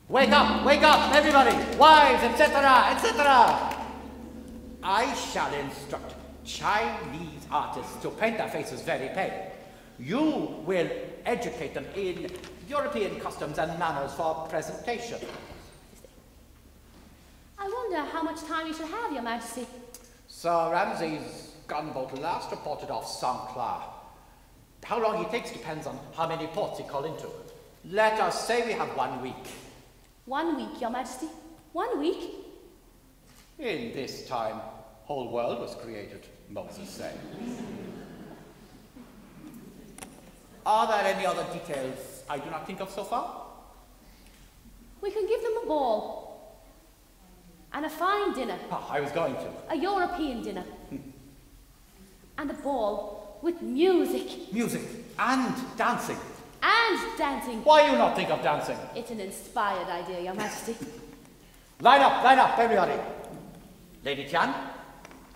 Wake up, everybody! Wives, etc., etc. I shall instruct Chinese artists to paint their faces very pale. You will educate them in European customs and manners for presentation. I wonder how much time you shall have, Your Majesty. Sir Ramsay's gunboat last reported off St. Clair. How long he takes depends on how many ports he call into. Let us say we have 1 week. 1 week, Your Majesty. 1 week? In this time, whole world was created, Moses said. Are there any other details I do not think of so far? We can give them a ball. And a fine dinner. I was going to. A European dinner. And a ball with music. Music and dancing. And dancing. Why you not think of dancing? It's an inspired idea, Your Majesty. Line up, everybody. Lady Tian,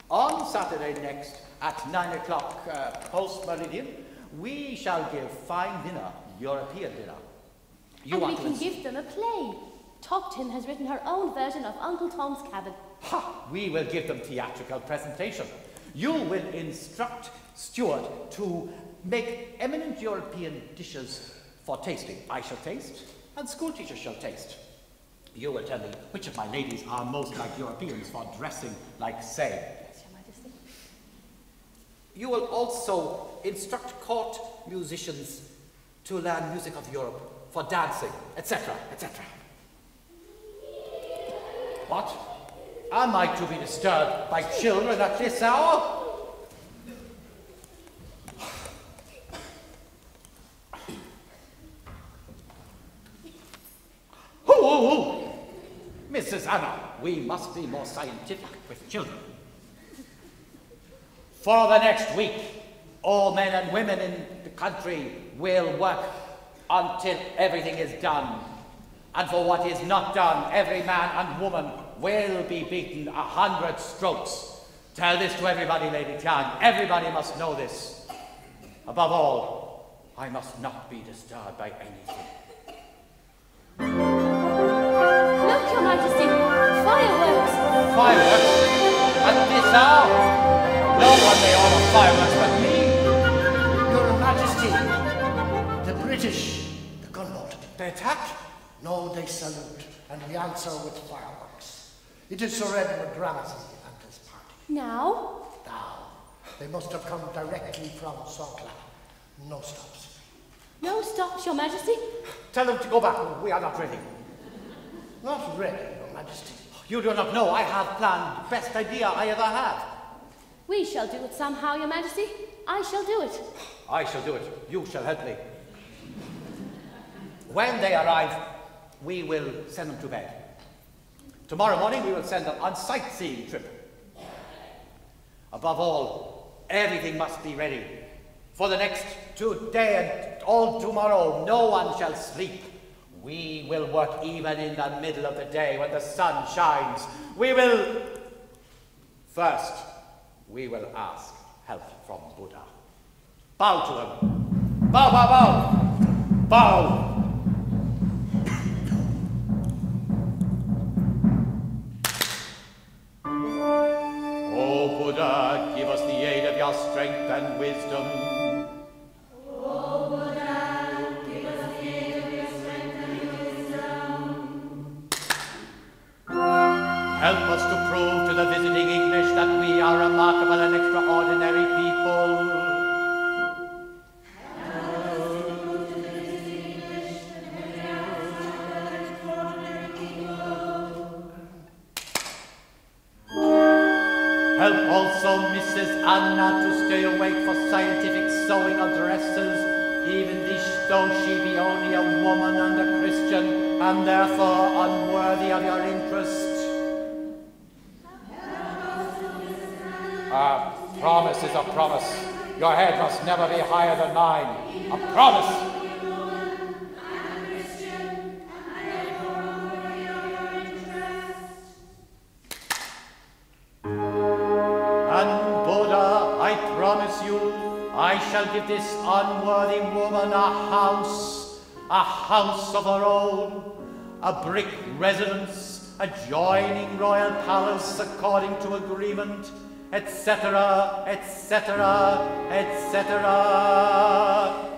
on Saturday next at 9 o'clock post-meridian, we shall give fine dinner, European dinner. And we can give them a play. Toptin has written her own version of Uncle Tom's Cabin. Ha! We will give them theatrical presentation. You will instruct Stuart to make eminent European dishes for tasting. I shall taste, and school teachers shall taste. You will tell me which of my ladies are most like Europeans for dressing like, say. Yes, Your Majesty. You will also instruct court musicians to learn music of Europe for dancing, etc., etc. What? Am I to be disturbed by children at this hour? Ooh. Mrs. Anna, we must be more scientific with children. For the next week, all men and women in the country will work until everything is done. And for what is not done, every man and woman will be beaten 100 strokes. Tell this to everybody, Lady Tian. Everybody must know this. Above all, I must not be disturbed by anything. Look, Your Majesty, fireworks! Fireworks? At this hour? No one may order fireworks but me. Your Majesty, the British, the gunboat. They attack? No, they salute, and we answer with fireworks. It is Sir Edward Ramsay and his party. Now? Now. They must have come directly from Songkla. No stops. No stops, Your Majesty. Tell them to go back. We are not ready. Not ready, Your Majesty. You do not know. I have planned the best idea I ever had. We shall do it somehow, Your Majesty. I shall do it. I shall do it. You shall help me. When they arrive, we will send them to bed. Tomorrow morning, we will send them on sightseeing trip. Above all, everything must be ready. For the next today and all tomorrow, no one shall sleep. We will work even in the middle of the day when the sun shines. First, we will ask help from Buddha. Bow to him. Bow, bow, bow. Bow. O Buddha, give us the aid of your strength and wisdom. O Buddha, give us the aid of your strength and wisdom. Help us to prove to the visiting English that we are remarkable and extraordinary people. Help also Mrs. Anna to stay awake for scientific sewing of dresses, even though she be only a woman and a Christian, and therefore unworthy of your interest. A promise is a promise. Your head must never be higher than mine. A promise. And Buddha, I promise you, I shall give this unworthy woman a house of her own, a brick residence adjoining royal palace according to agreement, etc., etc., etc.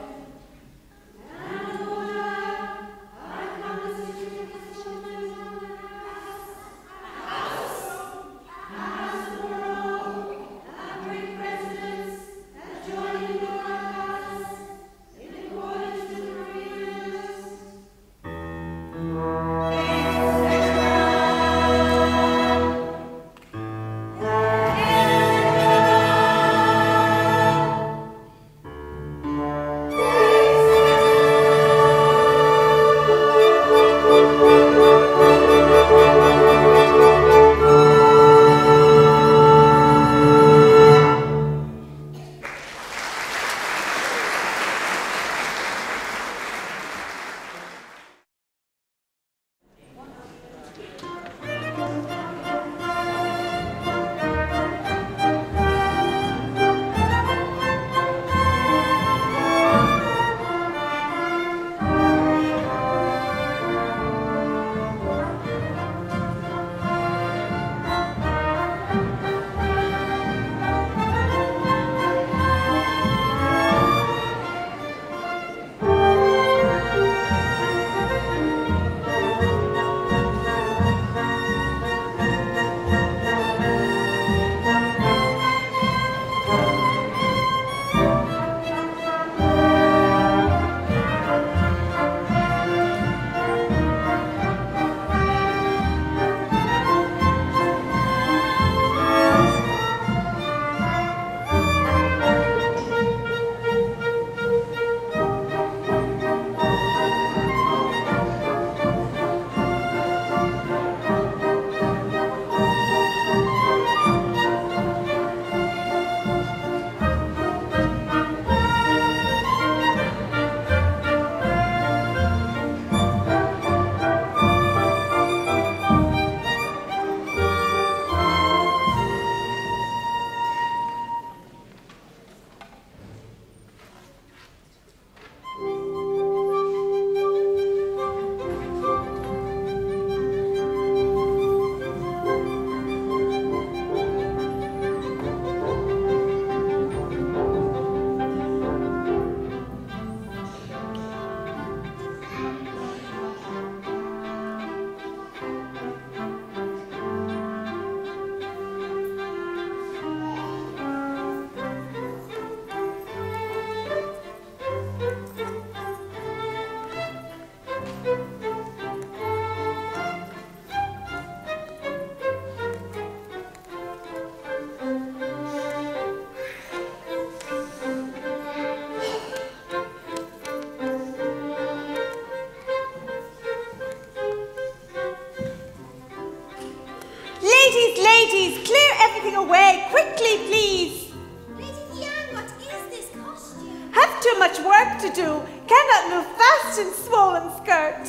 Ladies, clear everything away, quickly, please. Lady Diane, what is this costume? Have too much work to do. Cannot move fast in swollen skirt.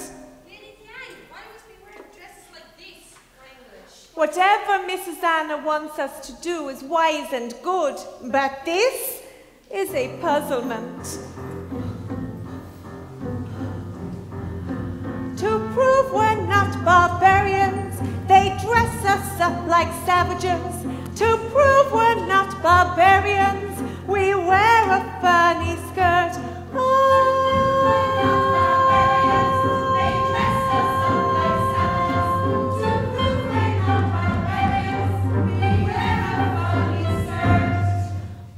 Lady Diane, why must we wear dresses like this for English? Whatever Mrs. Anna wants us to do is wise and good, but this is a puzzlement. To prove we're not barbarians, they dress us up like savages. To prove we're not barbarians, we wear a funny skirt.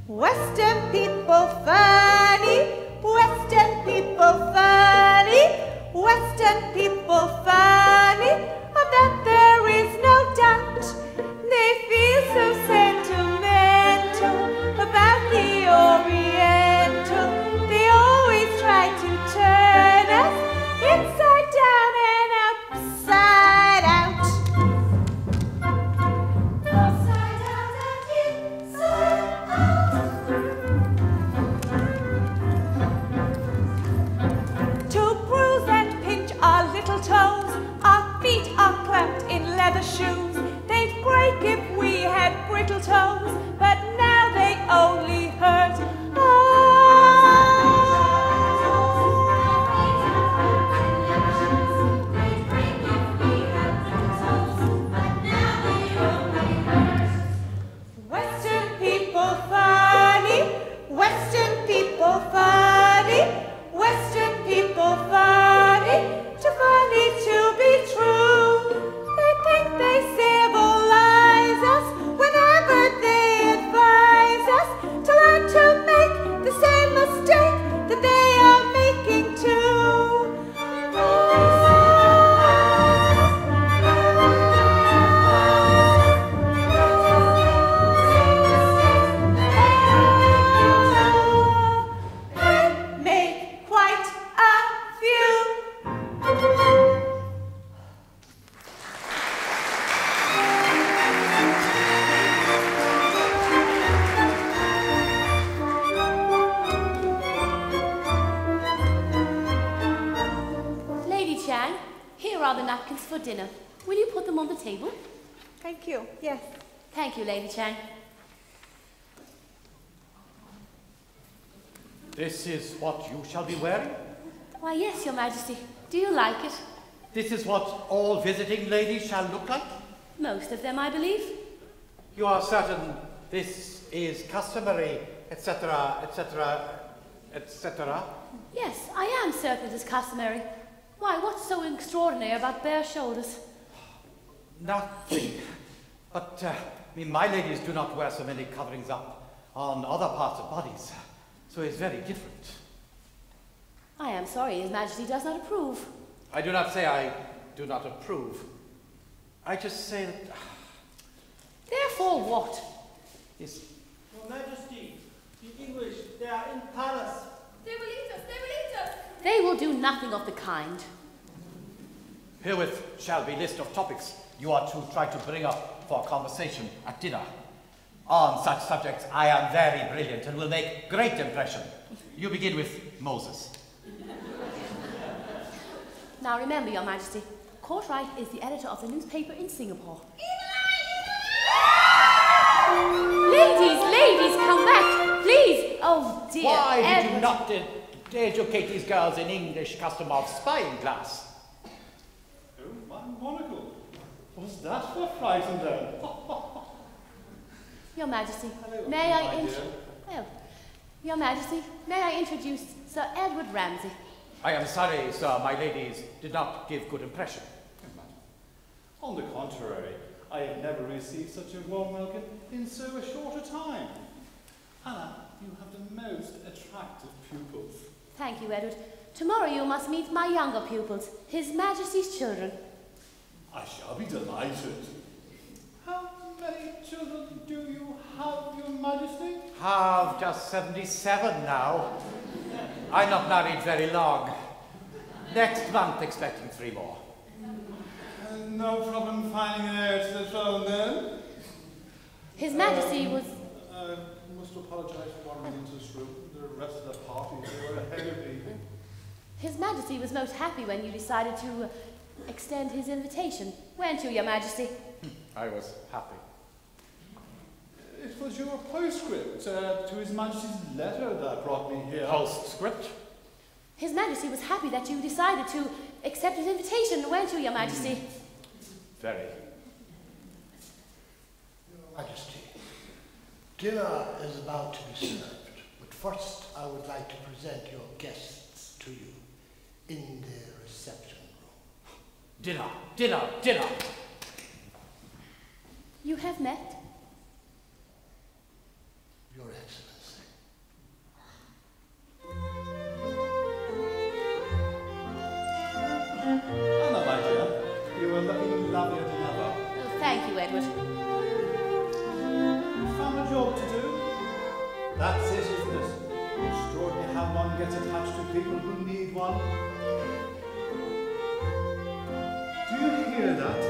Western people funny, Western people funny, Western people funny, of that there is no doubt. They feel so sentimental about the Oriental. They always try to turn us inside down and upside out. Upside down and inside out. To bruise and pinch our little toes, our feet are clamped in leather shoes. They'd break if we had brittle toes, but now they only hurt. Western people funny, Western people funny, Western people funny, too funny to be true. They think they civilize us whenever they advise us to learn to make the same mistake that they are making too. They make quite a few. Lady Chang, here are the napkins for dinner. Will you put them on the table? Thank you. Yes. Thank you, Lady Chang. This is what you shall be wearing? Why, yes, Your Majesty. Do you like it? This is what all visiting ladies shall look like? Most of them, I believe. You are certain this is customary, etc., etc., etc.? Yes, I am certain it is customary. Why, what's so extraordinary about bare shoulders? Nothing. But my ladies do not wear so many coverings up on other parts of bodies, so it's very different. I am sorry, His Majesty does not approve. I do not say I do not approve. I just say that... Therefore what? Yes. Your Majesty, the English, they are in palace. They will eat us! They will eat us! They will do nothing of the kind. Herewith shall be list of topics you are to try to bring up for conversation at dinner. On such subjects, I am very brilliant and will make great impression. You begin with Moses. Now remember, Your Majesty, Cartwright is the editor of the newspaper in Singapore. Ladies, come back, please. Oh dear. Why did Edward. you not educate these girls in English custom of spying glass? Oh, my monocle. Was that for frightened them? Your Majesty, Hello, may I my dear. Well, Your Majesty, may I introduce Sir Edward Ramsay? I am sorry, sir, my ladies did not give good impression. On the contrary, I have never received such a warm welcome in so short a time. Hannah, you have the most attractive pupils. Thank you, Edward. Tomorrow you must meet my younger pupils, His Majesty's children. I shall be delighted. How many children do you have, Your Majesty? Have just 77 now. I'm not married very long. Next month expecting 3 more. No problem finding an heir to the throne, then? His Majesty was... I must apologise for wandering into this room. The rest of the party were ahead of me. His Majesty was most happy when you decided to extend his invitation, weren't you, Your Majesty? I was happy. It was your postscript to His Majesty's letter that brought me here. Postscript? His Majesty was happy that you decided to accept his invitation, weren't you, Your Majesty? Very. Your Majesty, dinner is about to be served, but first I would like to present your guests to you in the reception room. Dinner, dinner, dinner! You have met? Your Excellency. Anna, my dear, you are looking lovelier than ever. Oh, thank you, Edward. Found a job to do? That's it, isn't it? Extraordinary how one gets attached to people who need one. Do you hear that?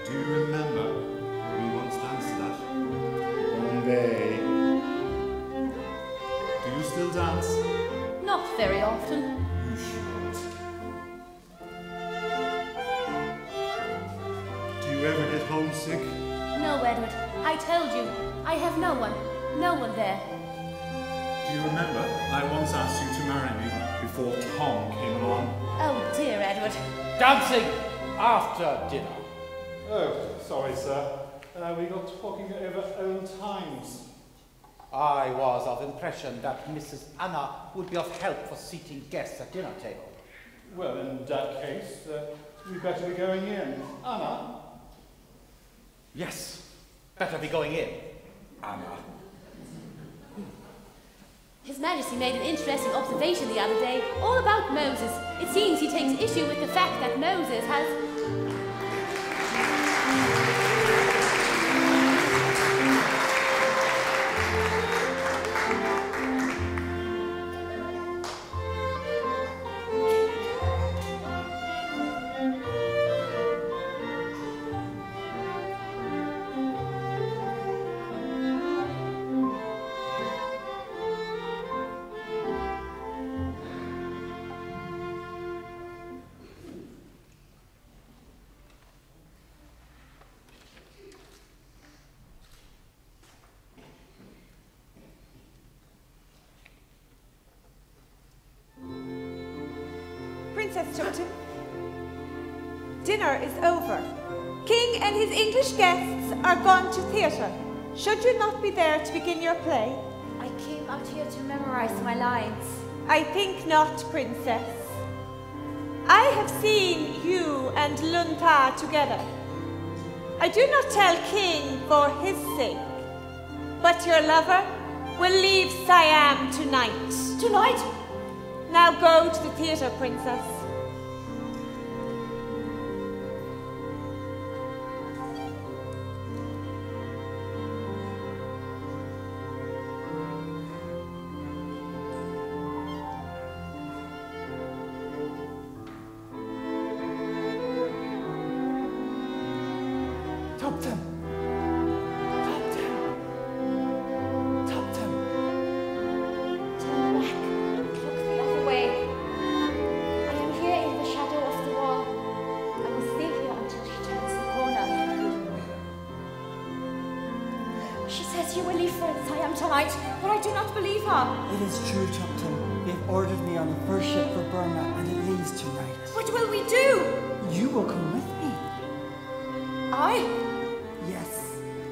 Do you remember? We once danced to that. One day. Do you still dance? Not very often. You should. Do you ever get homesick? No, Edward. I told you. I have no one. No one there. Do you remember? I once asked you to marry me before Tom came along. Oh, dear, Edward. Dancing after dinner. Oh, sorry, sir. We got talking over old times. I was of impression that Mrs. Anna would be of help for seating guests at dinner table. Well, in that case, we'd better be going in. Anna? Yes, better be going in, Anna. His Majesty made an interesting observation the other day, all about Moses. It seems he takes issue with the fact that Moses has... Princess Tuptim, dinner is over. King and his English guests are gone to theatre. Should you not be there to begin your play? I came out here to memorize my lines. I think not, Princess. I have seen you and Lunta together. I do not tell King for his sake, but your lover will leave Siam tonight. Tonight? Now go to the theatre, Princess. Tuptim! Tuptim! Tuptim! Turn back. Look the other way. I am here in the shadow of the wall. I will stay here until she turns the corner. She says you will leave for Siam tonight, but I do not believe her. It is true, Tuptim. They have ordered me on the first ship for Burma, and it leaves tonight. What will we do? You will come with me. I? Yes.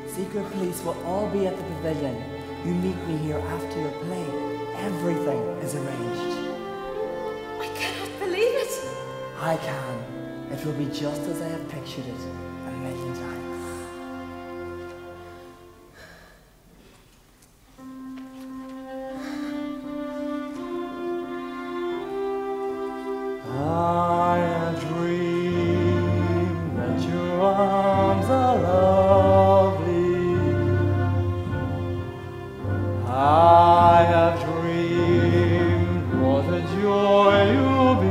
Secret police will all be at the pavilion. You meet me here after your play. Everything is arranged. I cannot believe it. I can. It will be just as I have pictured it a million times. I dream that your arms are lovely. I have dreamed what a joy you'll be.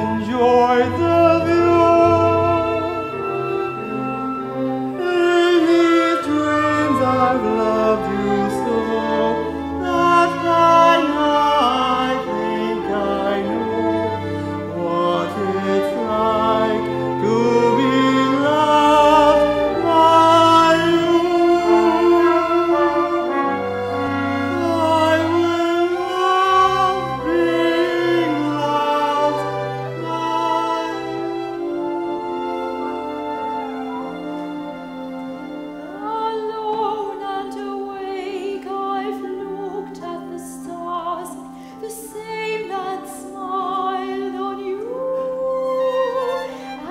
enjoy the view. In these dreams I've loved you so that by now I think I know what it's like to be loved by you. I will love being loved by Alone and awake, I've looked at the stars, the same that smiled on you.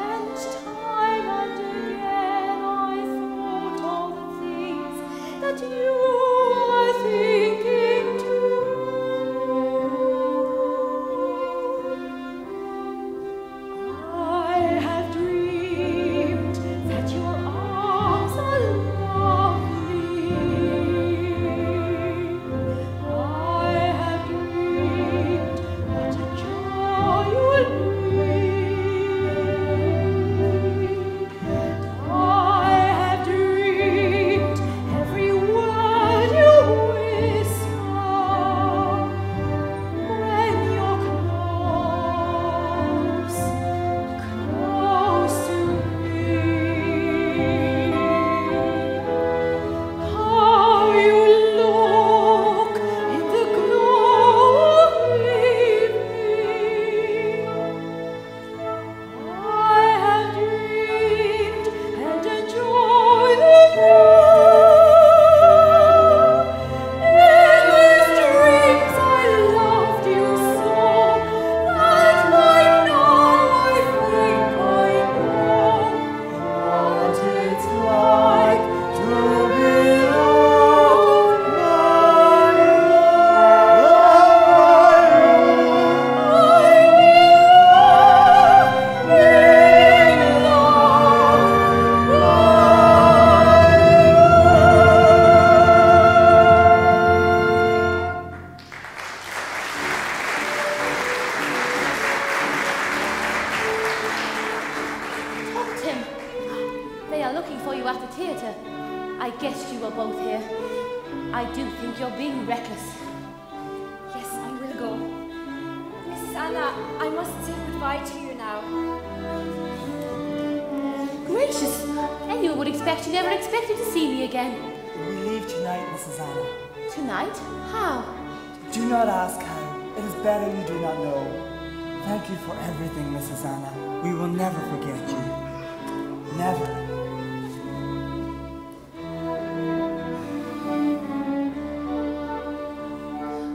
And time and again I thought all the things that you are thinking too. I have dreamed that your arms are lovely. I have dreamed what a joy you'll be. I have dreamed every word you whisper when you're close to me. How you look in the glow of evening. I have dreamed and enjoyed the view. In these dreams I loved you so that by now I think I know what it's like to be loved by you. Tim, they are looking for you at the theatre. I guessed you were both here. I do think you're being reckless. Yes, I will go. Mrs. Anna, I must say goodbye to you now. Gracious! Anyone would expect you never expected to see me again. We leave tonight, Mrs. Anna. Tonight? How? Do not ask how. It is better you do not know. Thank you for everything, Mrs. Anna. We will never forget you. Never.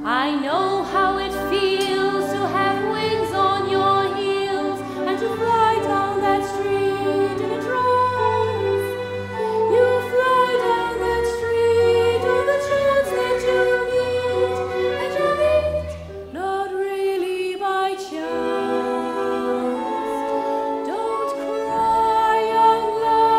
I know how it feels to have wings on your heels and to fly down that street in a trance. You fly down that street on the chance that you meet, and you meet not really by chance. Don't cry, young love.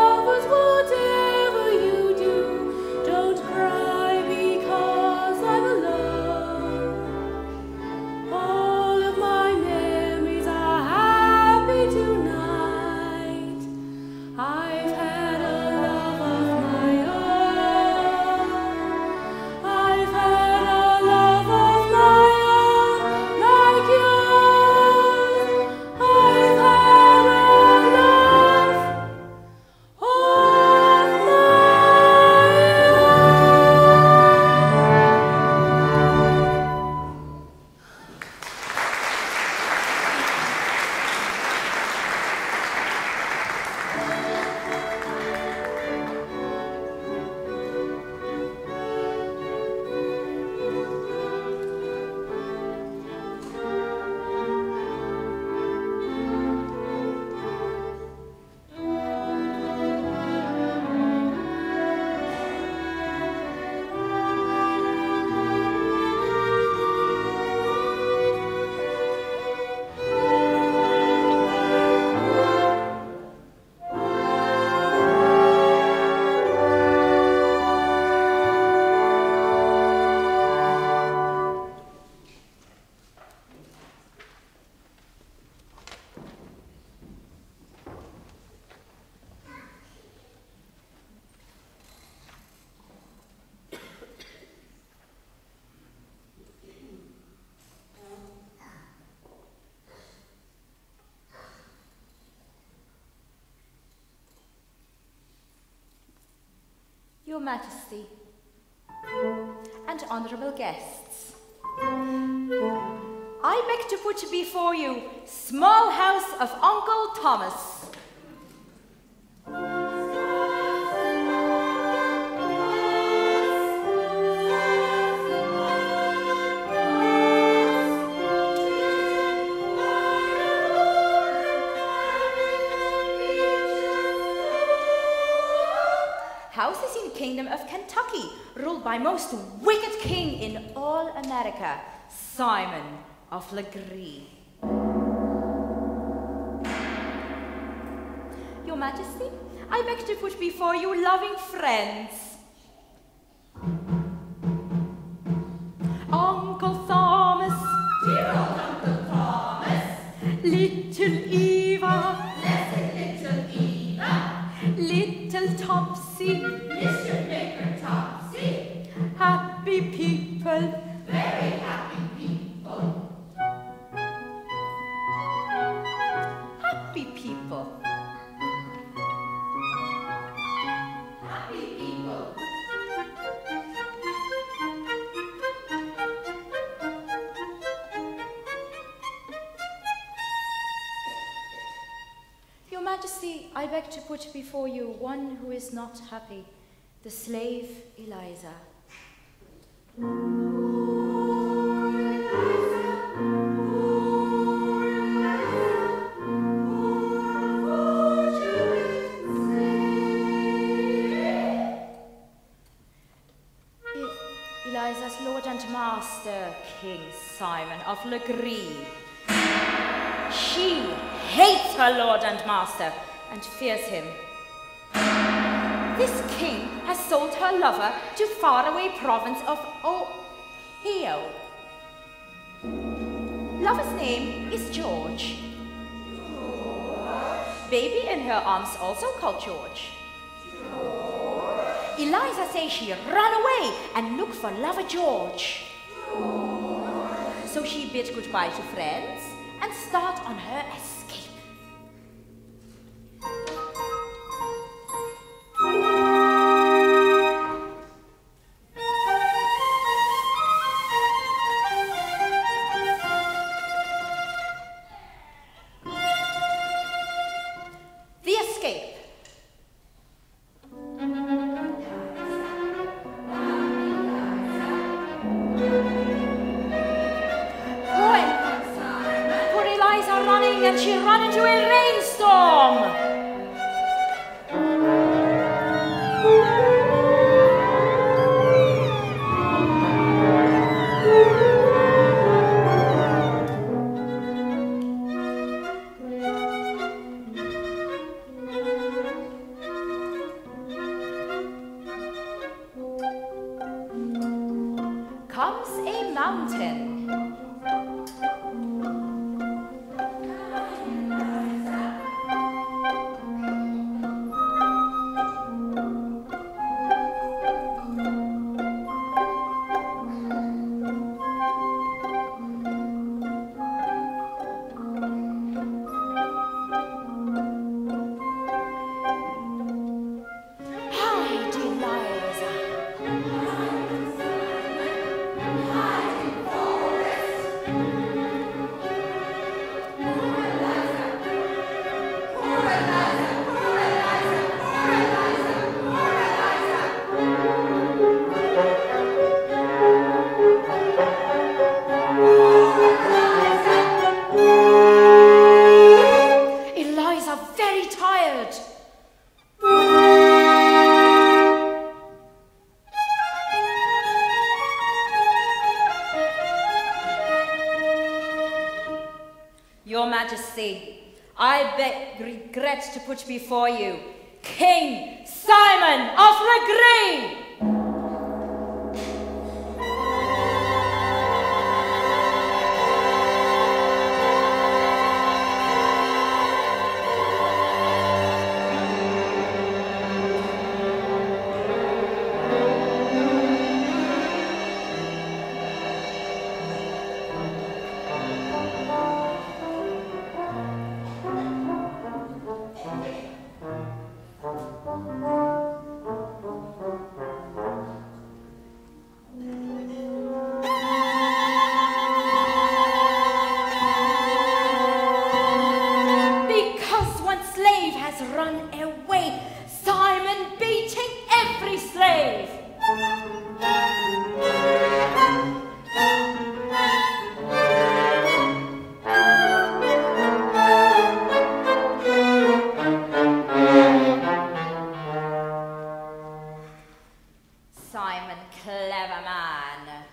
Your Majesty, and honourable guests, I beg to put before you Small House of Uncle Thomas. Houses in the Kingdom of Kentucky, ruled by most wicked king in all America, Simon of Legree. Your Majesty, I beg to put before you loving friends. Uncle Thomas, dear old Uncle Thomas, little Eva, blessed little Eva, little Topsy, Mr. Baker Topsy, happy people, very happy people. Happy people. Happy people. Your Majesty, I beg to put before you one who is not happy, the slave Eliza. Eliza's Lord and Master, King Simon of Legree. She hates her Lord and Master and fears him. This king has sold her lover to faraway province of Ohio. Lover's name is George. Baby in her arms also called George. Eliza says she ran away and looked for lover George. So she bid goodbye to friends and start on her escape. The escape. Poor Eliza running, and she ran into a rainstorm. Comes a mountain. Hide, Eliza. Hide in forest. Poor Eliza. Poor Eliza. Poor Eliza. Poor Eliza. Poor Eliza. Eliza very tired. Your Majesty, I regret to put before you King Simon of Legree. has run away, Simon beating every slave. Simon, clever man.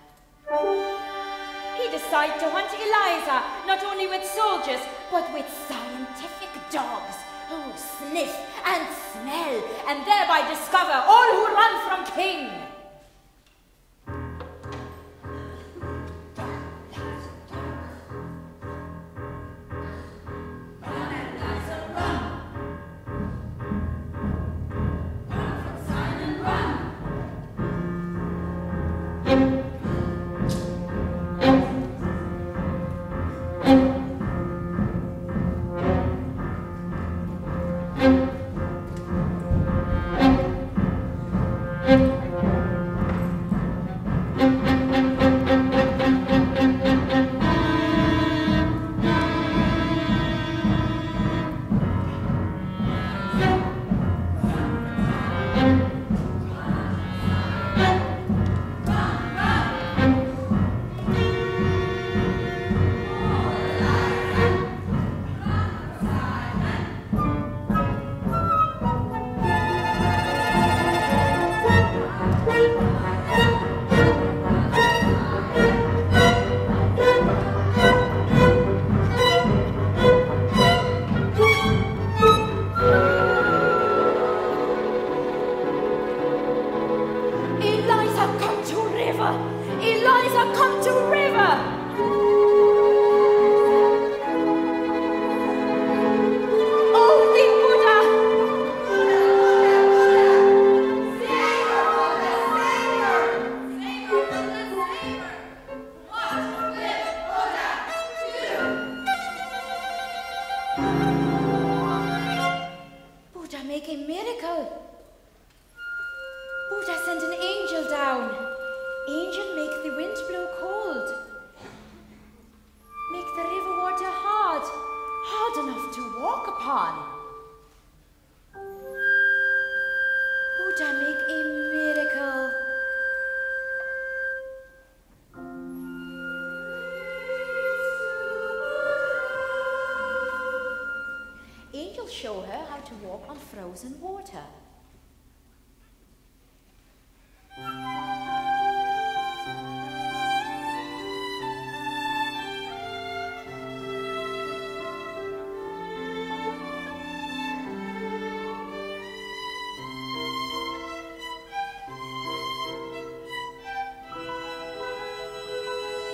He decided to hunt Eliza, not only with soldiers, but with scientific dogs who sniff and smell and thereby discover all who run from king. Eliza, come to river! Only Buddha! Buddha make a miracle. Buddha sent an angel down. Angel make the wind blow cold. Make the river water hard, hard enough to walk upon. Buddha make a miracle. Angel show her how to walk on frozen water.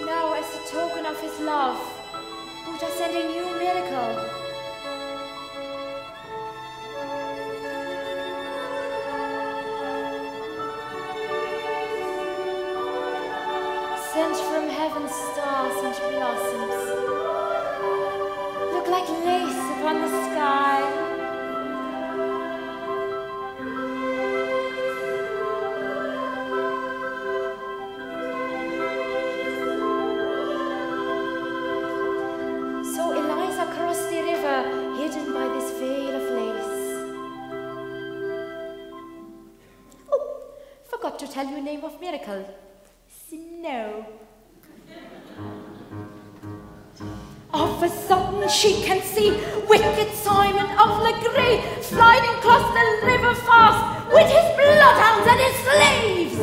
Now, as a token of his love, Buddha sent a new miracle. Sent from heaven stars and blossoms, look like lace upon the sky. So Eliza crossed the river, hidden by this veil of lace. Oh, forgot to tell you the name of miracle. Snow. Of a sudden she can see wicked Simon of Legree sliding across the river fast with his bloodhounds and his slaves.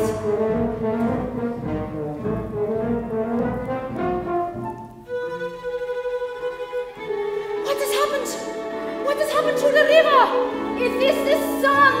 What has happened? What has happened to the river? Is this the sun?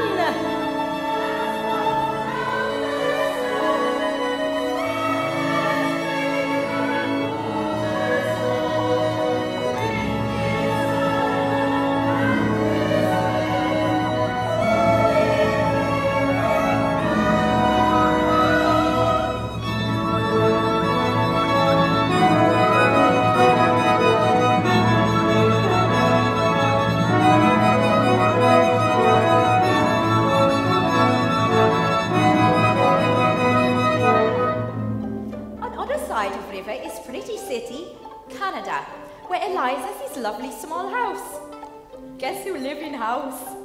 Canada, where Eliza's his lovely small house. Guess who live in house?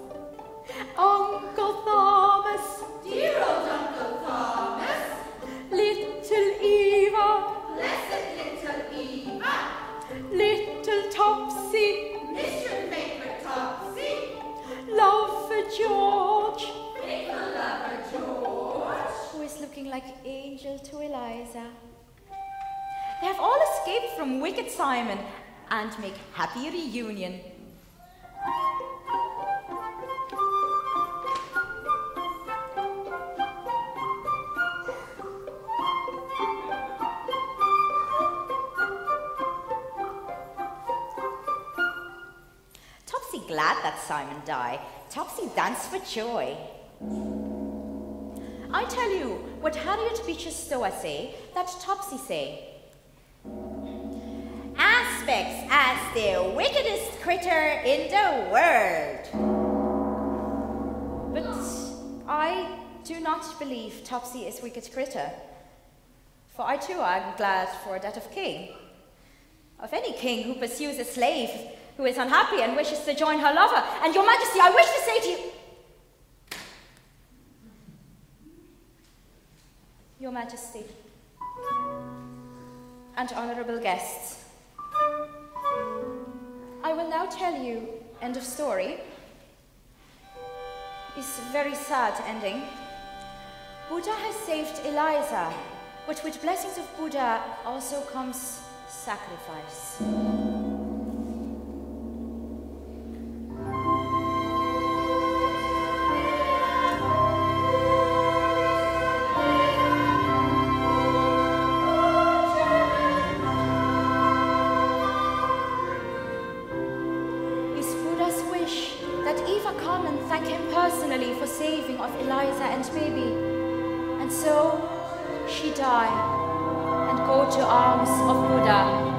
Uncle Thomas. Dear old Uncle Thomas. Little Eva. Blessed little Eva. Little Topsy. Miss your favorite Topsy. Love for George. Faithful lover George. Who is looking like Angel to Eliza. They have all escaped from wicked Simon and make happy reunion. Topsy glad that Simon died. Topsy danced for joy. I tell you what Harriet Beecher Stowe say, that Topsy say. Aspects as the wickedest critter in the world. But I do not believe Topsy is wicked critter. For I too am glad for that of king. Of any king who pursues a slave who is unhappy and wishes to join her lover. And your majesty, I wish to say to you... Your majesty and honorable guests, I will now tell you, end of story, is a very sad ending. Buddha has saved Eliza, but with blessings of Buddha also comes sacrifice. For saving of Eliza and baby, and so she die and go to arms of Buddha.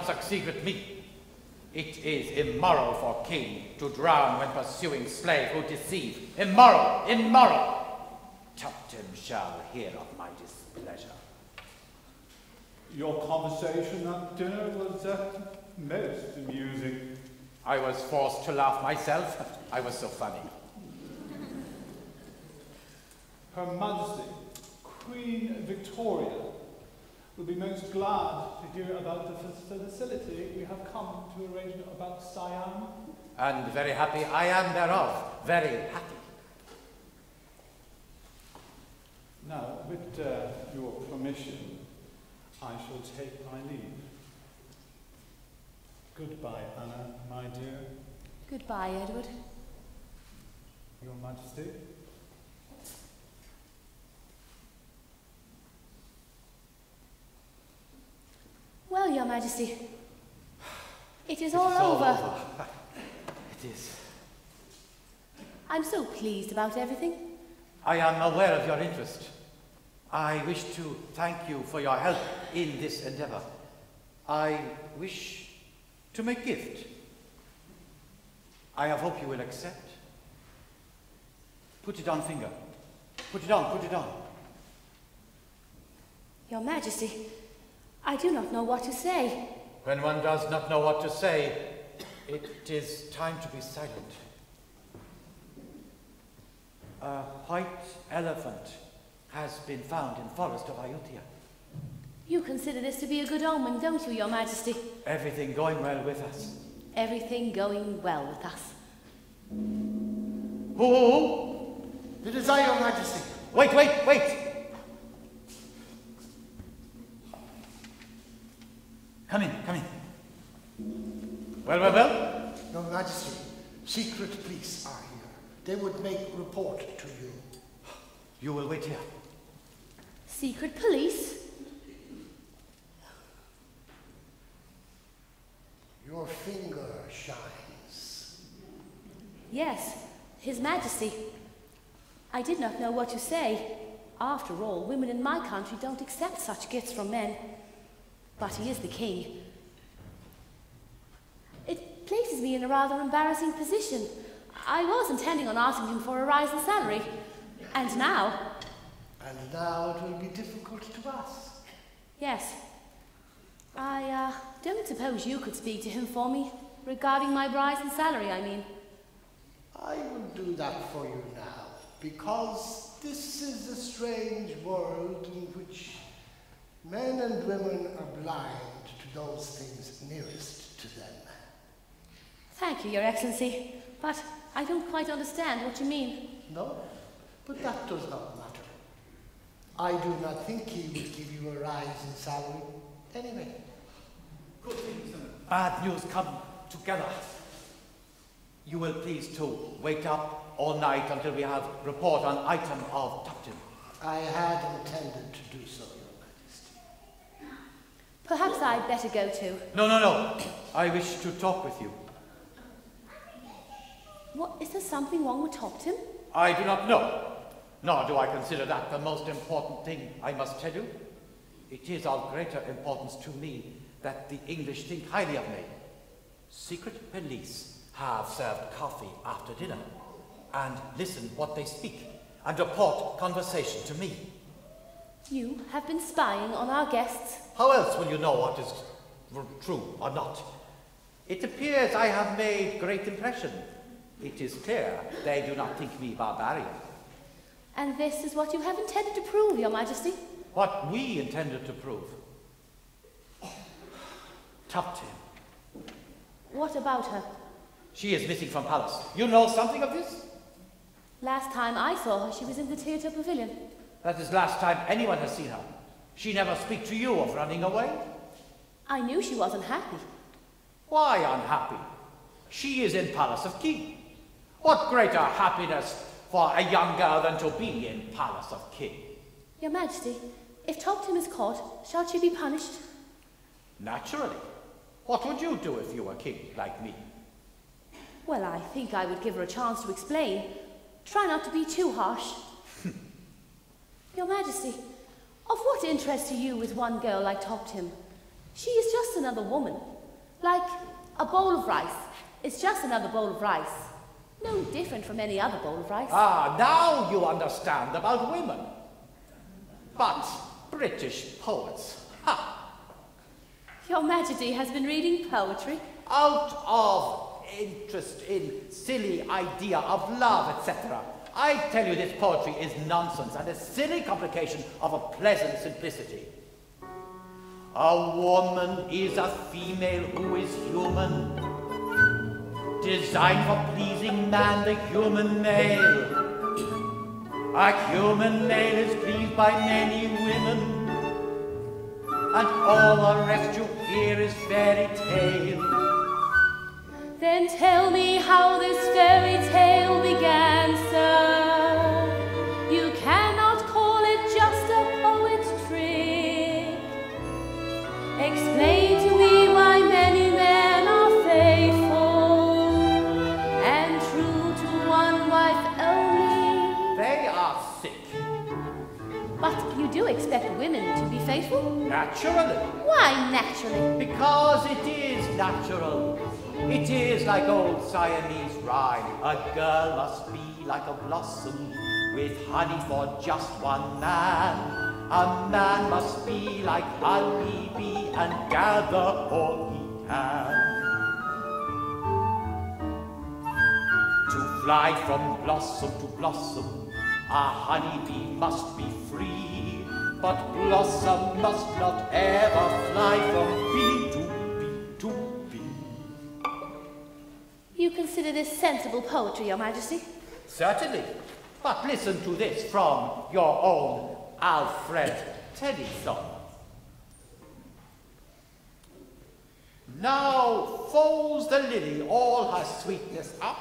Succeed with me. It is immoral for king to drown when pursuing slave who deceive. Immoral, immoral. Tuptim shall hear of my displeasure. Your conversation at dinner was most amusing. I was forced to laugh myself. I was so funny. Her Majesty, Queen Victoria, will be most glad to hear about the facility we have come to arrange about Siam. And very happy I am thereof. Very happy. Now, with your permission, I shall take my leave. Goodbye, Anna, my dear. Goodbye, Edward. Your Majesty. Well, Your Majesty, it is all over. It is. I'm so pleased about everything. I am aware of your interest. I wish to thank you for your help in this endeavor. I wish to make gift. I have hope you will accept. Put it on, finger. Put it on, put it on. Your Majesty, I do not know what to say. When one does not know what to say, it is time to be silent. A white elephant has been found in the forest of Ayodhya. You consider this to be a good omen, don't you, Your Majesty? Everything going well with us. Everything going well with us. Who? It is I, Your Majesty. Wait, wait, wait! Come in, come in. Well, well, well? Your Majesty, secret police are here. They would make report to you. You will wait here. Secret police? Your finger shines. Yes, His Majesty. I did not know what to say. After all, women in my country don't accept such gifts from men. But he is the king. It places me in a rather embarrassing position. I was intending on asking him for a rise in salary. And now... And now it will be difficult to ask. Yes. I don't suppose you could speak to him for me, regarding my rise in salary, I mean. I will do that for you now, because this is a strange world in which men and women are blind to those things nearest to them. Thank you, Your Excellency, but I don't quite understand what you mean. No, but that does not matter. I do not think he will give you a rise in salary anyway. Good things and bad news come together. You will please to wait up all night until we have report on item of Tupton. I had intended to do so, Your Majesty. Perhaps I'd better go too. No. I wish to talk with you. What, is there something wrong with Topton? I do not know. Nor do I consider that the most important thing I must tell you. It is of greater importance to me that the English think highly of me. Secret police have served coffee after dinner, and listen what they speak, and report conversation to me. You have been spying on our guests. How else will you know what is true or not? It appears I have made great impression. It is clear they do not think me barbarian. And this is what you have intended to prove, Your Majesty? What we intended to prove. Tupton. What about her? She is missing from palace. You know something of this? Last time I saw her, she was in the theatre pavilion. That is last time anyone has seen her. She never speak to you of running away. I knew she wasn't happy. Why unhappy? She is in palace of king. What greater happiness for a young girl than to be in palace of king? Your Majesty, if Topton is caught, shall she be punished? Naturally. What would you do if you were king, like me? Well, I think I would give her a chance to explain. Try not to be too harsh. Your Majesty, of what interest to you is one girl like Topton? She is just another woman. Like a bowl of rice. It's just another bowl of rice. No different from any other bowl of rice. Ah, now you understand about women. But British poets, ha! Your Majesty has been reading poetry? Out of interest in silly idea of love, etc. I tell you this poetry is nonsense and a silly complication of a pleasant simplicity. A woman is a female who is human, designed for pleasing man, the human male. A human male is pleased by many women, and all the rest you hear is fairy tale. Then tell me how this fairy tale began, sir. You cannot call it just a poet's trick. Explain to me why many men are faithful and true to one wife only. They are sick. But you do expect women to be faithful? Naturally. Why naturally? Because it is natural. It is like old Siamese rhyme. A girl must be like a blossom with honey for just one man. A man must be like honey bee and gather all he can. To fly from blossom to blossom, a honeybee must be free. But blossom must not ever fly from bee to bee to bee. You consider this sensible poetry, Your Majesty? Certainly. But listen to this from your own Alfred Tennyson. Now folds the lily all her sweetness up,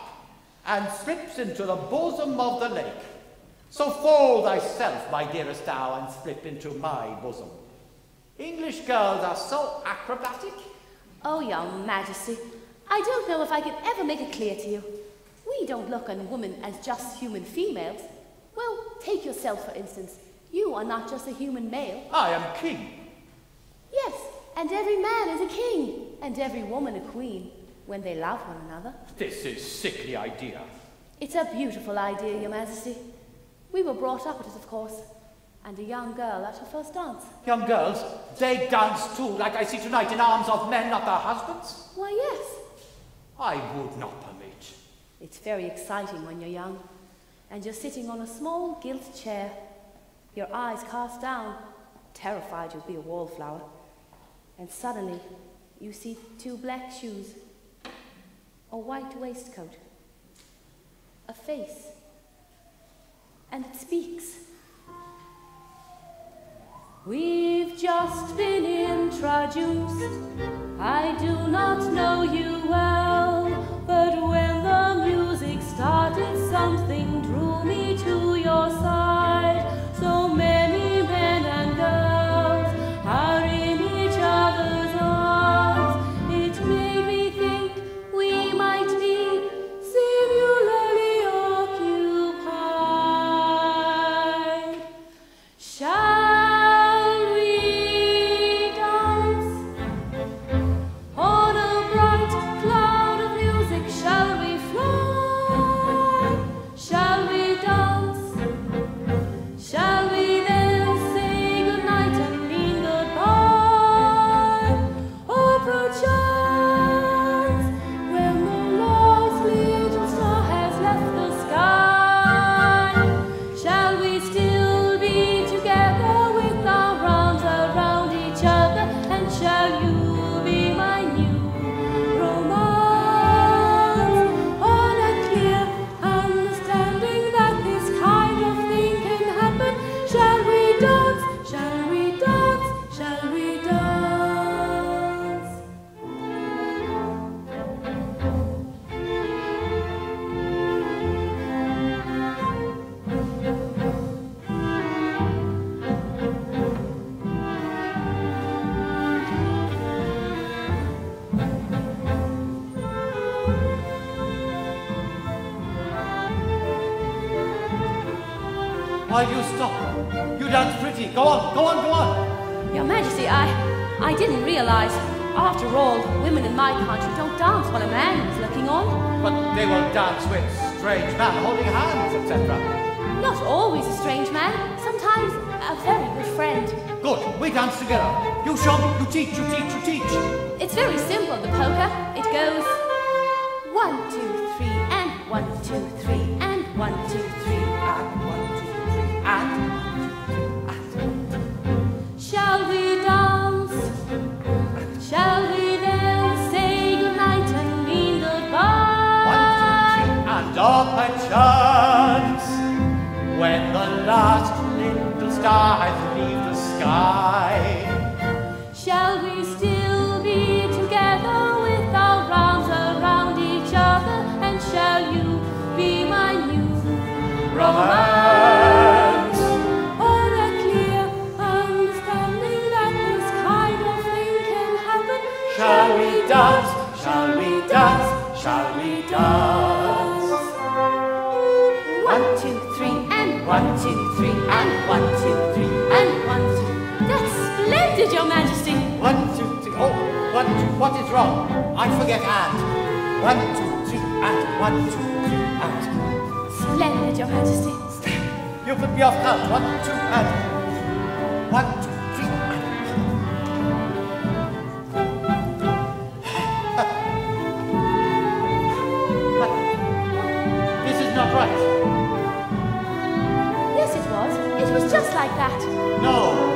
and slips into the bosom of the lake. So fold thyself, my dearest thou, and slip into my bosom. English girls are so acrobatic. Oh, Your Majesty, I don't know if I can ever make it clear to you. We don't look on women as just human females. Well, take yourself, for instance. You are not just a human male. I am king. Yes, and every man is a king, and every woman a queen, when they love one another. This is sickly idea. It's a beautiful idea, Your Majesty. We were brought up with it, of course, and a young girl at her first dance. Young girls, they dance too, like I see tonight, in arms of men, not their husbands. Why, yes. I would not permit. It's very exciting when you're young, and you're sitting on a small gilt chair, your eyes cast down, terrified you'll be a wallflower, and suddenly you see 2 black shoes, a white waistcoat, a face, and it speaks. We've just been introduced. I do not know you well, but when the music started, something drew me to your side. So many men and girls are in each other's arms. It made me think we might be singularly occupied. Shall we dance on a bright cloud of music? Shall we fly? Shall we dance? Shall we then say goodnight and mean goodbye? Or perchance, when the last little star has left the sky, shall we still be together with our arms around each other? And shall you be my new romance? On a clear understanding that this kind of thing can happen, shall we dance? Shall we dance? Shall we dance? Why do you stop? You dance pretty. Go on, go on, go on. Your Majesty, I didn't realize. After all, women in my country don't dance while a man is looking on. But they will dance with strange men holding hands, etc. Not always a strange man, sometimes a very good friend. Good, we dance together. You show me, you teach, you teach, you teach. It's very simple, the polka. It goes 1, 2, 3, and 1, 2, 3, and 1, 2, 3, and 1, 2, 3, and. Shall we dance? Shall we then say goodnight and mean goodbye? 1, 2, 3, and up a chance, when the last little star has leave the sky. Shall we still be together with our arms around each other? And shall you be my new romance? On a clear understanding that this kind of thing can happen. Shall we dance? Shall we dance? Shall we dance? 1, 2, 3, and 1, 2, 3, and 1, 2, 3, and 1, 2. That's splendid, Your Majesty. 1, 2, 3. Oh, 1, 2. What is wrong? I forget and. 1, 2, 3. and 1, 2, 3, and. Splendid, Your Majesty. You put me off count. 1, 2, and. 1, 2, 3, and. But this is not right. Yes, it was. It was just like that. No.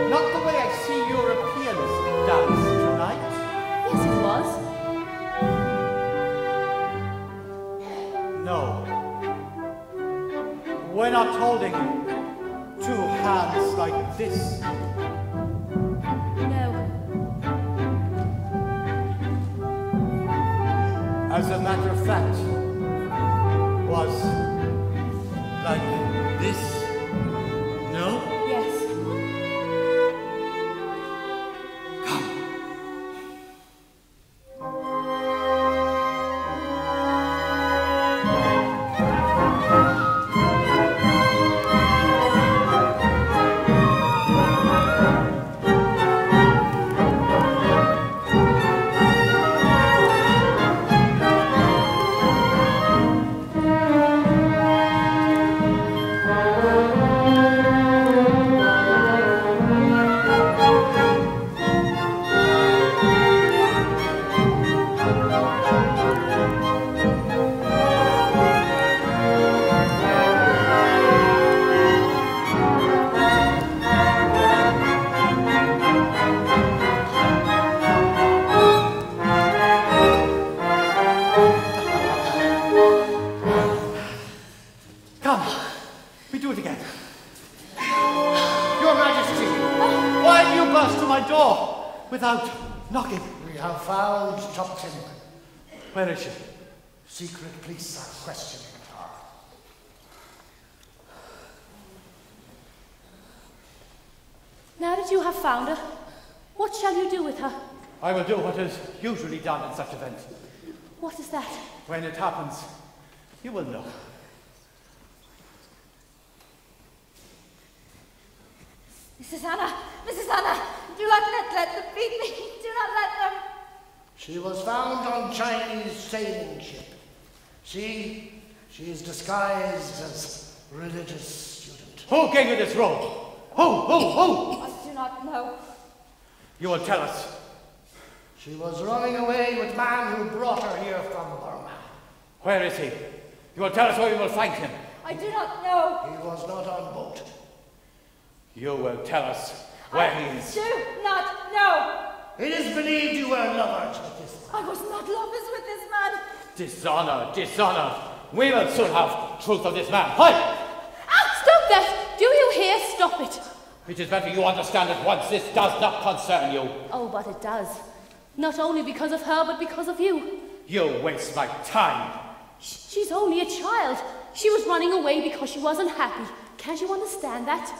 Not the way I see Europeans dance tonight. Yes, it was. No. We're not holding 2 hands like this. No. As a matter of fact, was like this. No? Yes. Without knocking. We have found Tuptim. Where is she? Secret police are questioning her. Now that you have found her, what shall you do with her? I will do what is usually done in such events. What is that? When it happens, you will know. Mrs. Anna, do not let them beat me. Do not let them. She was found on Chinese sailing ship. She is disguised as religious student. Who gave you this robe? Who? I do not know. You will tell us. She was running away with man who brought her here from Burma. Where is he? You will tell us where we will find him. I do not know. He was not on boat. You will tell us where he is. I do not know. It is believed you were lovers with this man. I was not lovers with this man. Dishonor. We will soon have truth of this man. Hi! Stop that! Do you hear? Stop it. It is better you understand at once. This does not concern you. Oh, but it does. Not only because of her, but because of you. You waste my time. She's only a child. She was running away because she wasn't happy. Can't you understand that?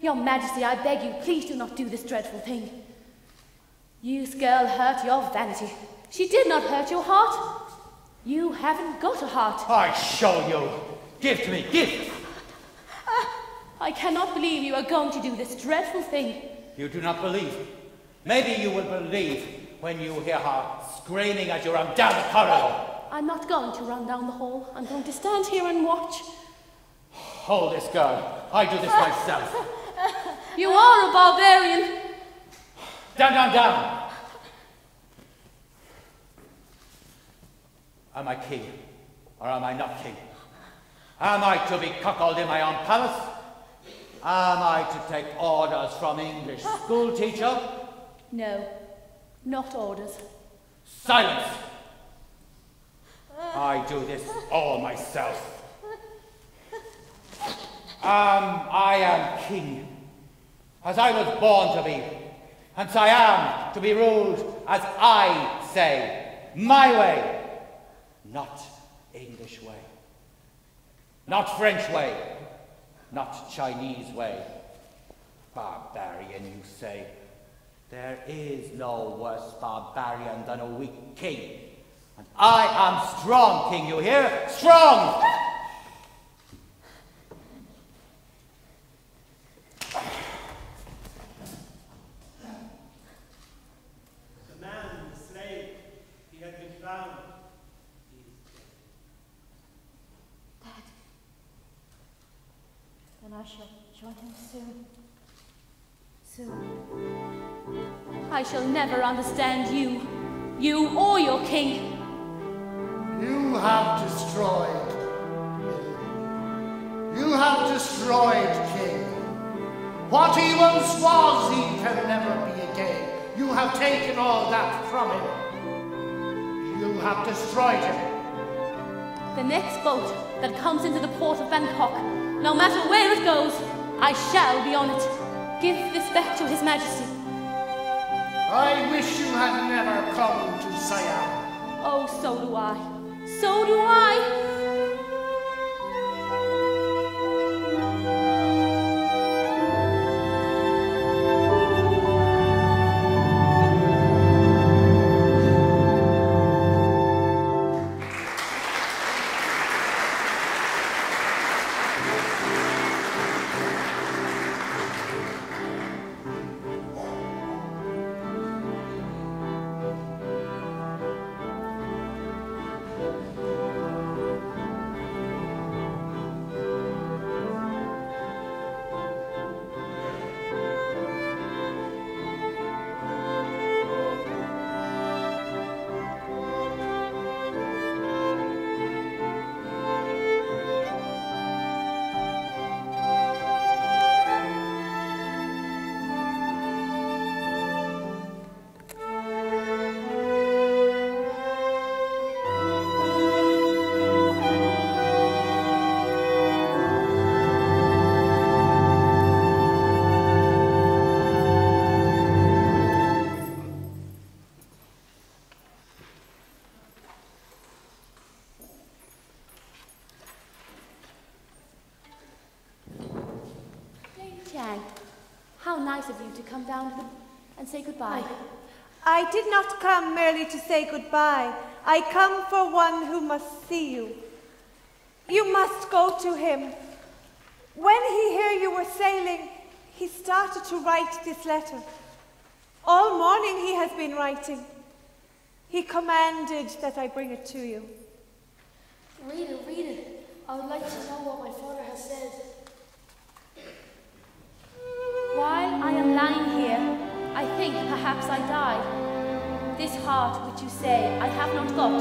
Your Majesty, I beg you, please do not do this dreadful thing. You's girl hurt your vanity. She did not hurt your heart. You haven't got a heart. I show you. Give to me, give. I cannot believe you are going to do this dreadful thing. You do not believe. Maybe you will believe when you hear her screaming as you run down the corridor. I'm not going to run down the hall. I'm going to stand here and watch. Hold this girl. I do this myself. You are a barbarian. Down. Am I king or am I not king? Am I to be cuckolded in my own palace? Am I to take orders from English school teacher? No, not orders. Silence! I do this all myself. I am king, as I was born to be, and so I am to be ruled as I say, my way, not English way, not French way, not Chinese way. Barbarian, you say. There is no worse barbarian than a weak king. And I am strong, king, you hear? Strong! drowned. Dad. Then I shall join him soon. Soon. I shall never understand you. You or your king. You have destroyed. You have destroyed King. What he once was, he can never be again. You have taken all that from him. You have destroyed him. The next boat that comes into the port of Bangkok, no matter where it goes, I shall be on it. Give this back to His Majesty. I wish you had never come to Siam. Oh, so do I. So do I. How nice of you to come down and say goodbye. I did not come merely to say goodbye. I come for one who must see you. You must go to him. When he heard you were sailing, he started to write this letter. All morning he has been writing. He commanded that I bring it to you. Read it, read it. I would like to know what my father has said. While I am lying here, I think perhaps I died. This heart which you say I have not got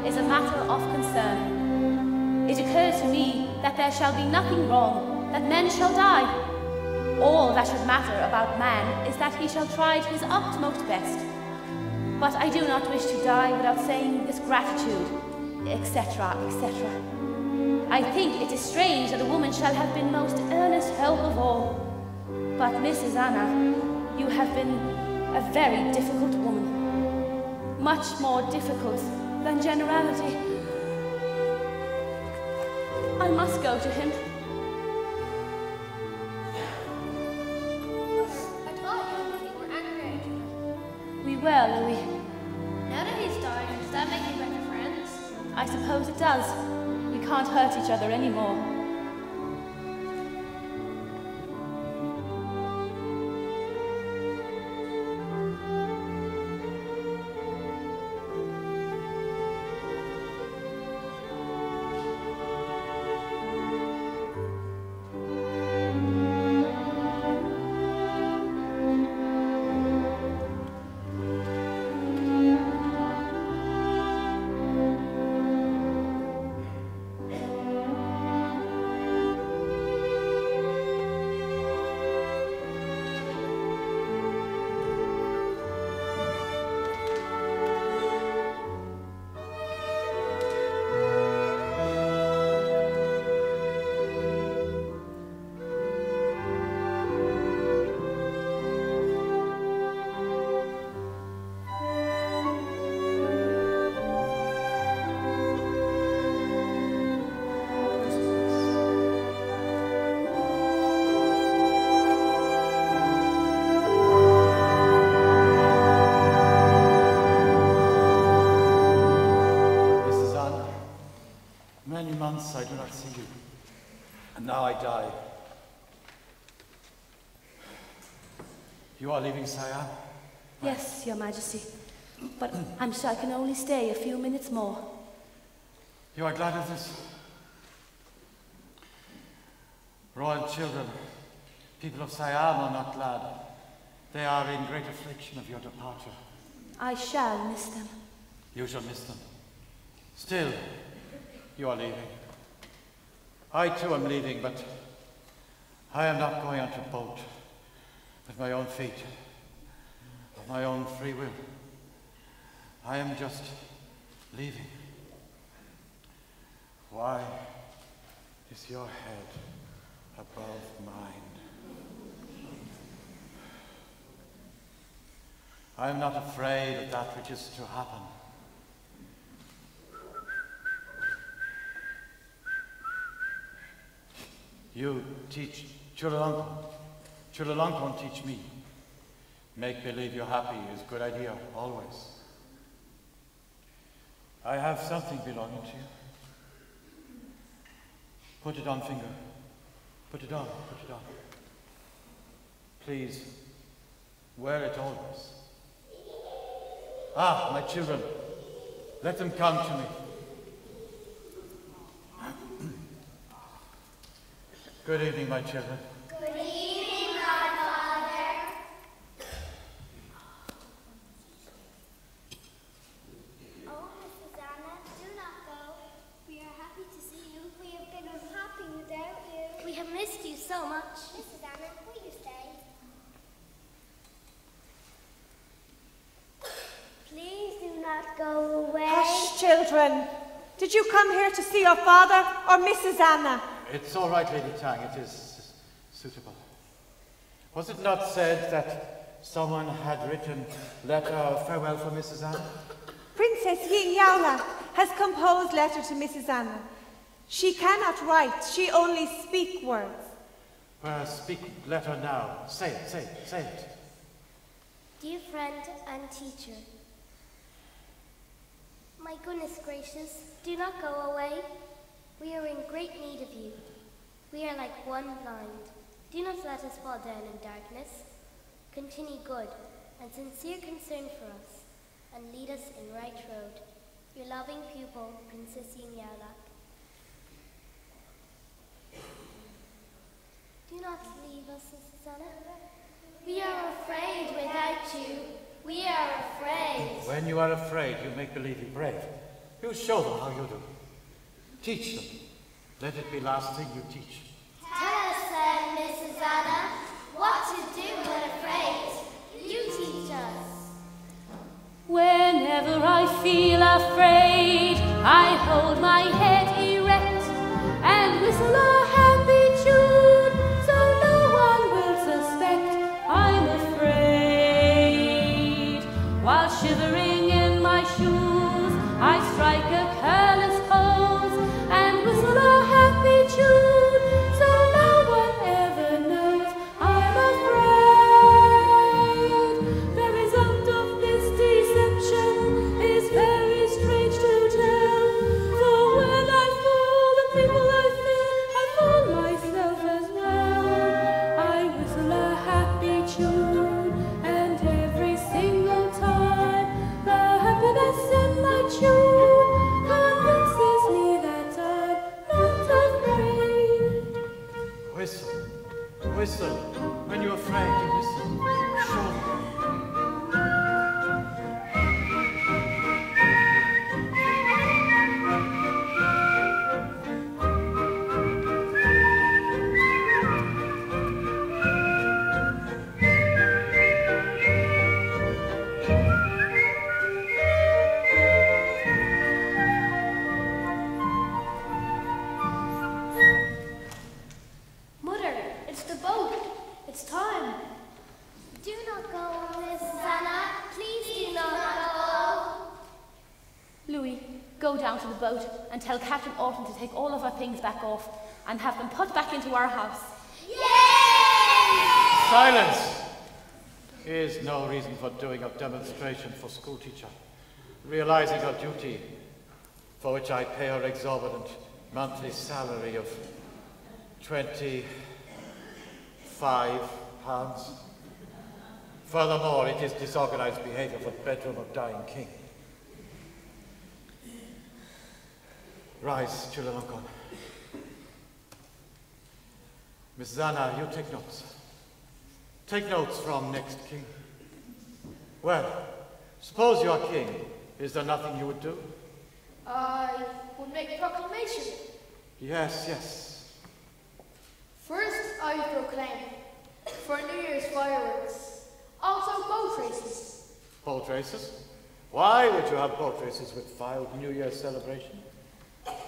is a matter of concern. It occurs to me that there shall be nothing wrong, that men shall die. All that should matter about man is that he shall try his utmost best. But I do not wish to die without saying this gratitude, etc., etc. I think it is strange that a woman shall have been most earnest help of all. But Mrs. Anna, you have been a very difficult woman. Much more difficult than generality. I must go to him. I thought you and Vicky were angry at each other. We were, Louis. Now that he's died, does that make you better friends? I suppose it does. We can't hurt each other anymore. I do not see you, and now I die. You are leaving Siam? Yes, Your Majesty. But I'm sure I can only stay a few minutes more. You are glad of this? Royal children, people of Siam are not glad. They are in great affliction of your departure. I shall miss them. You shall miss them. Still, you are leaving. I too am leaving, but I am not going onto a boat with my own feet, of my own free will. I am just leaving. Why is your head above mine? I am not afraid of that which is to happen. You teach Chulalongkorn. Chulalongkorn teach me. Make believe you're happy is a good idea, always. I have something belonging to you. Put it on, finger. Put it on, put it on. Please, wear it always. Ah, my children, let them come to me. Good evening, my children. Good evening, Godfather. Oh, Mrs. Anna, do not go. We are happy to see you. We have been unhappy without you. We have missed you so much. Mrs. Anna, will you stay? Please do not go away. Hush, children. Did you come here to see your father or Mrs. Anna? It's all right, Lady Tang. It is suitable. Was it not said that someone had written letter of farewell for Mrs. Anna? Princess Ying Yaola has composed letter to Mrs. Anna. She cannot write. She only speak words. Well, speak letter now. Say it, say it, say it. Dear friend and teacher, my goodness gracious, do not go away. We are in great need of you. We are like one blind. Do not let us fall down in darkness. Continue good and sincere concern for us, and lead us in right road. Your loving pupil, Princess Ying Yaola. Do not leave us, Mrs. Anna. We are afraid without you. We are afraid. When you are afraid, you make believe you're brave. You show them how you do. Teach them. Let it be last thing you teach. Tell us then, Mrs. Anna, what to do when afraid. You teach us. Whenever I feel afraid, I hold my head erect and whistle a happy tune, so no one will suspect I'm afraid. While shivering in my shoes, I strike a careless pose and whistle a happy tune, so no one ever knows I'm afraid. The result of this deception is very strange to tell, for when I fool the people I fear, I fool myself as well. I whistle a happy tune, and every single time the happiness in my tune convinces me that I'm not afraid. Whistle. Whistle. When you're afraid, you whistle. Show them. Mother, it's the boat. It's time. Do not go, Mrs. Anna, please do not go. Louis, go down to the boat and tell Captain Orton to take all of our things back off and have them put back into our house. Silence! Here's no reason for doing a demonstration for schoolteacher, realizing her duty, for which I pay her exorbitant monthly salary of £25. Furthermore, it is disorganized behavior for the bedroom of dying king. Rise, children of God. Miss Zana, you take notes. Take notes from next king. Well, suppose you are king. Is there nothing you would do? I would make a proclamation. Yes, yes. First, I would proclaim for New Year's fireworks, also boat races. Boat races? Why would you have boat races with filed New Year's celebration?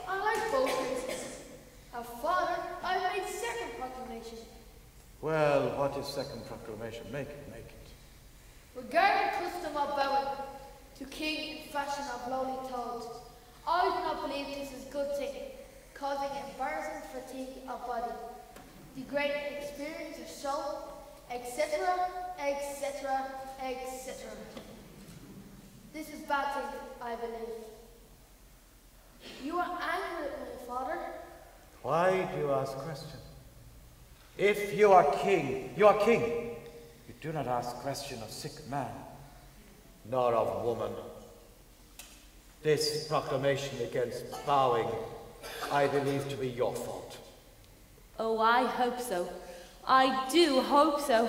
I like boat races. Father, I made second proclamation. Well, what is second proclamation? Make it, make it. Regarding custom of bowing to king in fashion of lowly toads, I do not believe this is a good thing, causing embarrassing fatigue of body, degrading experience of soul, etc., etc., etc. This is bad thing, I believe. You are angry with me, Father. Why do you ask question? If you are king, you are king. You do not ask question of sick man, nor of woman. This proclamation against bowing, I believe to be your fault. Oh, I hope so. I do hope so.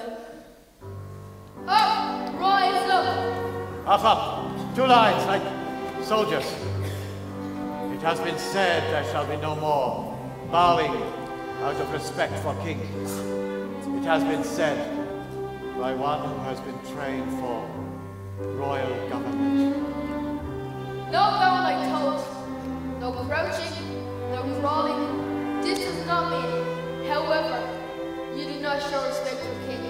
Up! Rise up! Up! 2 lines, like soldiers. It has been said there shall be no more bowing out of respect for kings. It has been said by one who has been trained for royal government. No bowing like toads, no crouching, no crawling. This does not mean, however, you do not show respect to the king.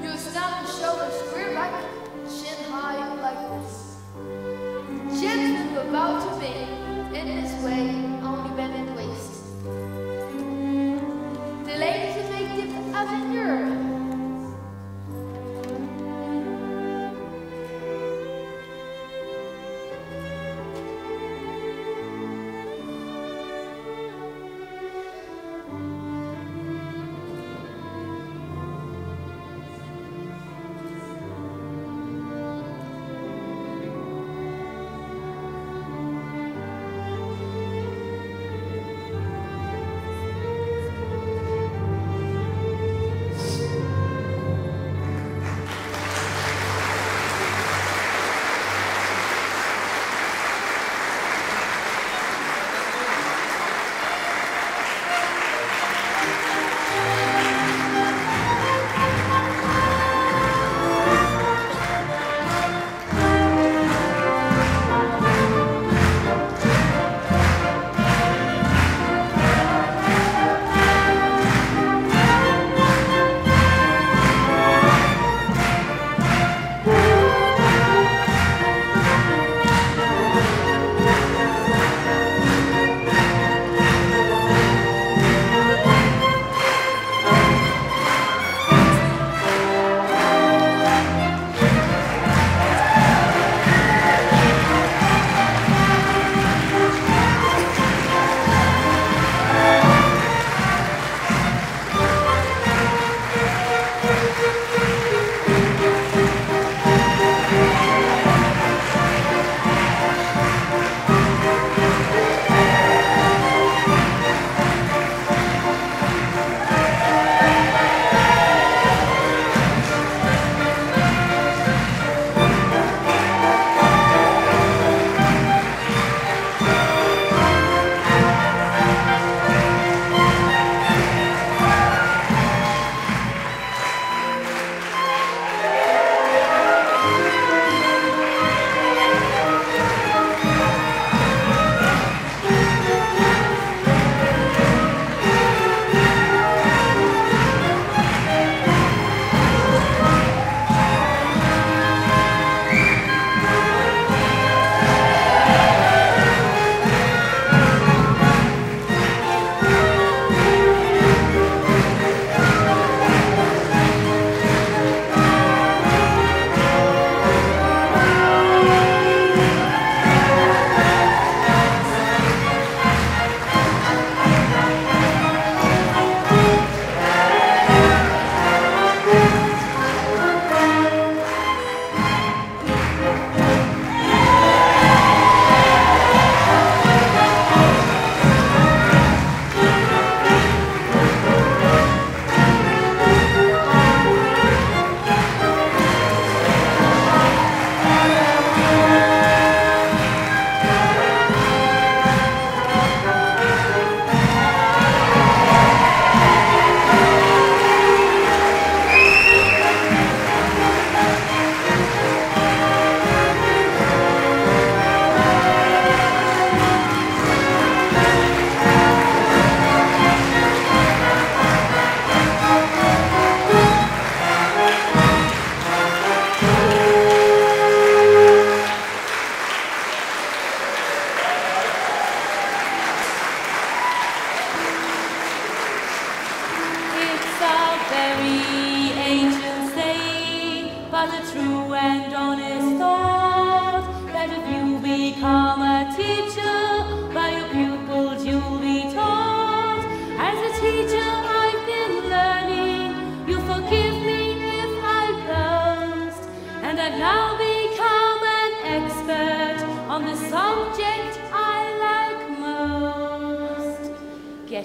You stand the shoulders square back, chin high like this. Gentlemen will bow to me in this way, only bending the waist. The ladies will make dip as in Europe.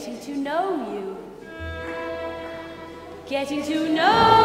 getting to know you. Getting to know